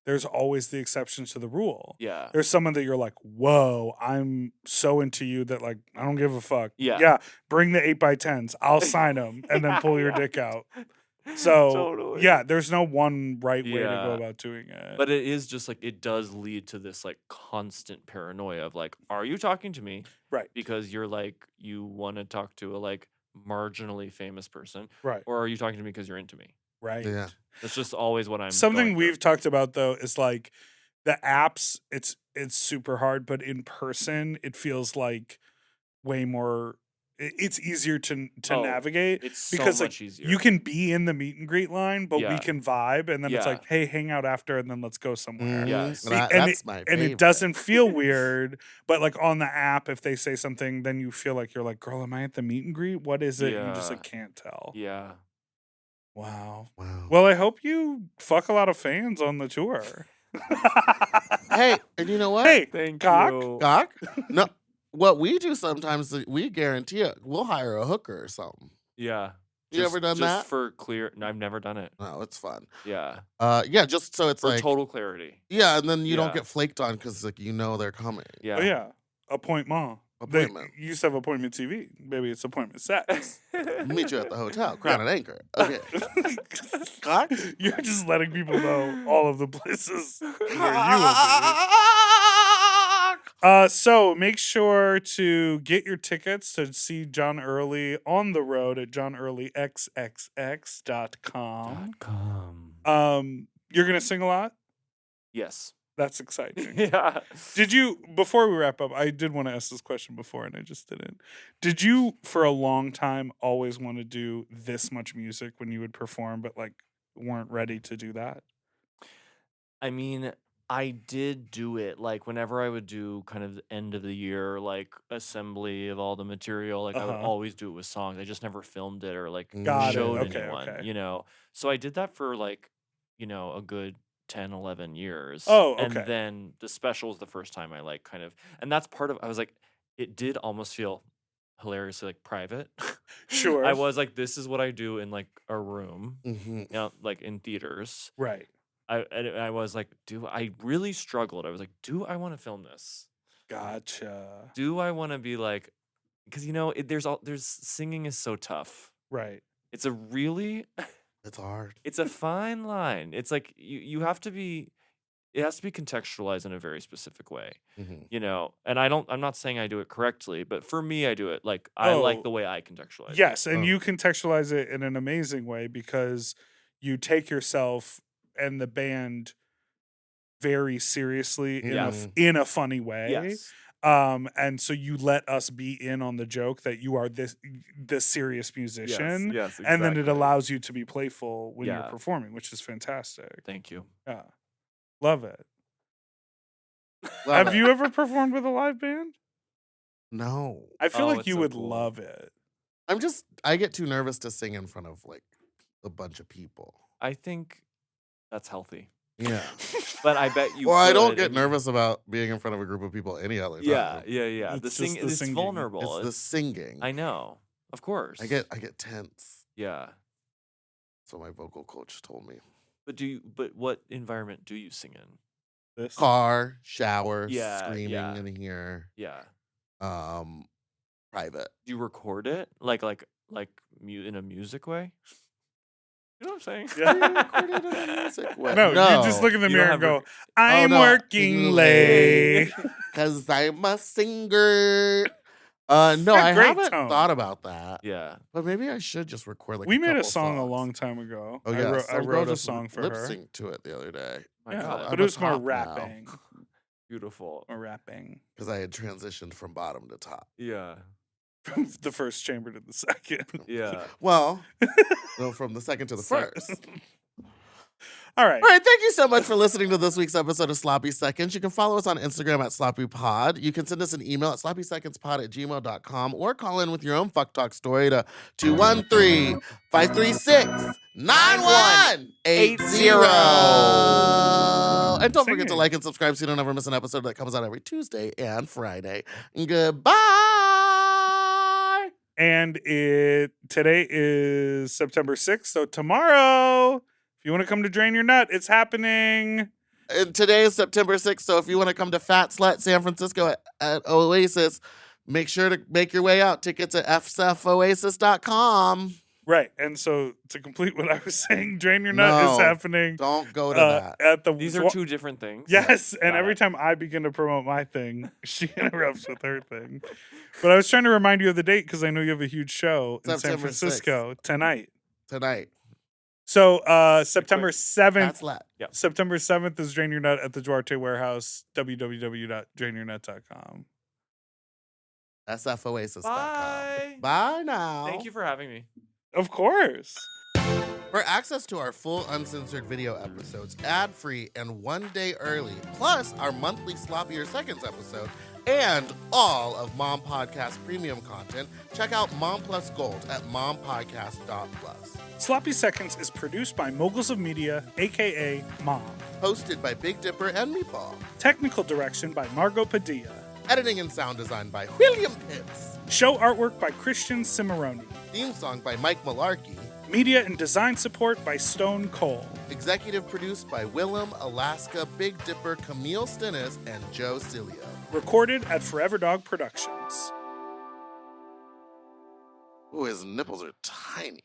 there's always the exceptions to the rule. Yeah. There's someone that you're like, whoa, I'm so into you that like, I don't give a fuck. Yeah. Yeah. Bring the 8x10s. I'll sign them and then pull your dick out. So Totally. yeah, there's no one right way to Yeah. go about doing it. But it is just like, it does lead to this like constant paranoia of like, are you talking to me? Right. Because you're like, you want to talk to a like marginally famous person, Right. or are you talking to me because you're into me? Right. Yeah. That's just always what I'm. Something going we've talked about though is like the apps, it's super hard, but in person it feels like way more, it's easier to Oh, navigate, it's because so like much easier. you can be in the meet and greet line, but we Yeah. can vibe, and then it's Yeah. like, hey, hang out after and then let's go somewhere. Mhm. Yes. And I- And that's my And favorite. it doesn't feel weird, but like on the app, if they say something, then you feel like you're like, girl, am I at the meet and greet? What is it? And you just Yeah. like can't tell. Yeah. Wow. Wow. Well, I hope you fuck a lot of fans on the tour. Hey, and you know what? Hey, Thank cock. you. Doc? No. What we do sometimes, we guarantee it. We'll hire a hooker or something. Yeah. You ever done that? Just for clear. No, I've never done it. No, it's fun. Yeah. Yeah, just so it's For like total clarity. yeah, and then you don't Yeah. get flaked on because like they're coming. Yeah. Oh yeah, appointment. Appointment. They used to have appointment TV. Maybe it's appointment sex. Meet you at the hotel, Crown and Anchor. Okay. Cock? You're just letting people know all of the places where you will be. So make sure to get your tickets to see John Early on the road at johnearlyxxx.com. You're gonna sing a lot? Yes. That's exciting. Yeah. Did you, before we wrap up, I did want to ask this question before and I just didn't. Did you, for a long time, always want to do this much music when you would perform, but like weren't ready to do that? I mean, I did do it, like, whenever I would do kind of the end of the year, like, assembly of all the material, like, I would Uh-huh. always do it with songs. I just never filmed it or, like, Got it. showed Okay, anyone, okay. you know? So I did that for, like, a good 10, 11 years. Oh, And okay. then the special was the first time I, like, kind of and that's part of I was like, it did almost feel hilariously, like, private. Sure. I was like, this is what I do in, like, a room, Mhm. like, in theaters. Right. I was like, I really struggled. I was like, do I want to film this? Gotcha. Do I want to be like, because there's singing is so tough. Right. It's a really, It's hard. it's a fine line. It's like you have to be. It has to be contextualized in a very specific way, Mhm. And I'm not saying I do it correctly, but for me, I do it like I like Oh, the way I contextualize it. yes, and Oh. you contextualize it in an amazing way because you take yourself and the band very seriously Yes. in a funny way. Yes. And so you let us be in on the joke that you are this serious musician, Yes. and then it exactly. allows you to be playful when you're Yeah. performing, which is fantastic. Thank you. Yeah, love it. Love Have it. you ever performed with a live band? No. I feel Oh, like it's you so would cool. love it. I get too nervous to sing in front of like a bunch of people. I think that's healthy. Yeah. But I bet you. Well, I don't could get if- nervous about being in front of a group of people any other time. Yeah. It's The just sing the it's singing. vulnerable. It's the singing. I know. Of course. I get tense. Yeah. That's what my vocal coach told me. But what environment do you sing in? This. Car, shower, Yeah, screaming yeah. in here. Yeah. Private. Do you record it in a music way? You know what I'm saying? Yeah. Do you record it in a music way? No, you just look in the You mirror don't and go, have I'm no, working late. Because I'm a singer. No, Got I great haven't tone. thought about that. Yeah. But maybe I should just record like We made a couple song a songs. long time ago. Oh I yeah, wrote, I some girl wrote a just song for lip her. synced to it the other day. My Yeah, God. but I'm it a was more top now. rapping. Beautiful. More rapping. Because I had transitioned from bottom to top. Yeah. From the first chamber to the second. Yeah. Well, no, from the second to the first. All right. All right, thank you so much for listening to this week's episode of Sloppy Seconds. You can follow us on Instagram at sloppypod. You can send us an email at sloppysecondspod@gmail.com or call in with your own fuck talk story to 213-536-9180. And don't forget to Singing. like and subscribe so you don't ever miss an episode that comes out every Tuesday and Friday. Goodbye. And today is September 6th. So tomorrow, if you want to come to Drain Your Nut, it's happening. And today is September 6th, so if you want to come to Fat Slut San Francisco at Oasis, make sure to make your way out. Tickets at fsfoasis.com. Right. And so to complete what I was saying, Drain Your Nut is No, happening Don't go to that. at the These are two different things. Yes, and Got every it. time I begin to promote my thing, she interrupts with her thing. But I was trying to remind you of the date because I know you have a huge show in San September Francisco tonight. Tonight. So September 7th. Fat Slut. September 7th is Drain Your Nut at the Duarte Warehouse, www.drainyournut.com. sfoasis.com. Bye. Bye now. Thank you for having me. Of course. For access to our full uncensored video episodes, ad-free and 1 day early, plus our monthly Sloppier Seconds episode, and all of Mom Podcast premium content, check out Mom Plus Gold at mompodcast.plus. Sloppy Seconds is produced by Moguls of Media, aka Mom. Hosted by Big Dipper and Meatball. Technical direction by Margot Padilla. Editing and sound design by William Pitts. Show artwork by Christian Cimarroni. Theme song by Mike Malarkey. Media and design support by Stone Cole. Executive produced by Willem, Alaska, Big Dipper, Camille Stennis, and Joe Cilio. Recorded at Forever Dog Productions. Ooh, his nipples are tiny.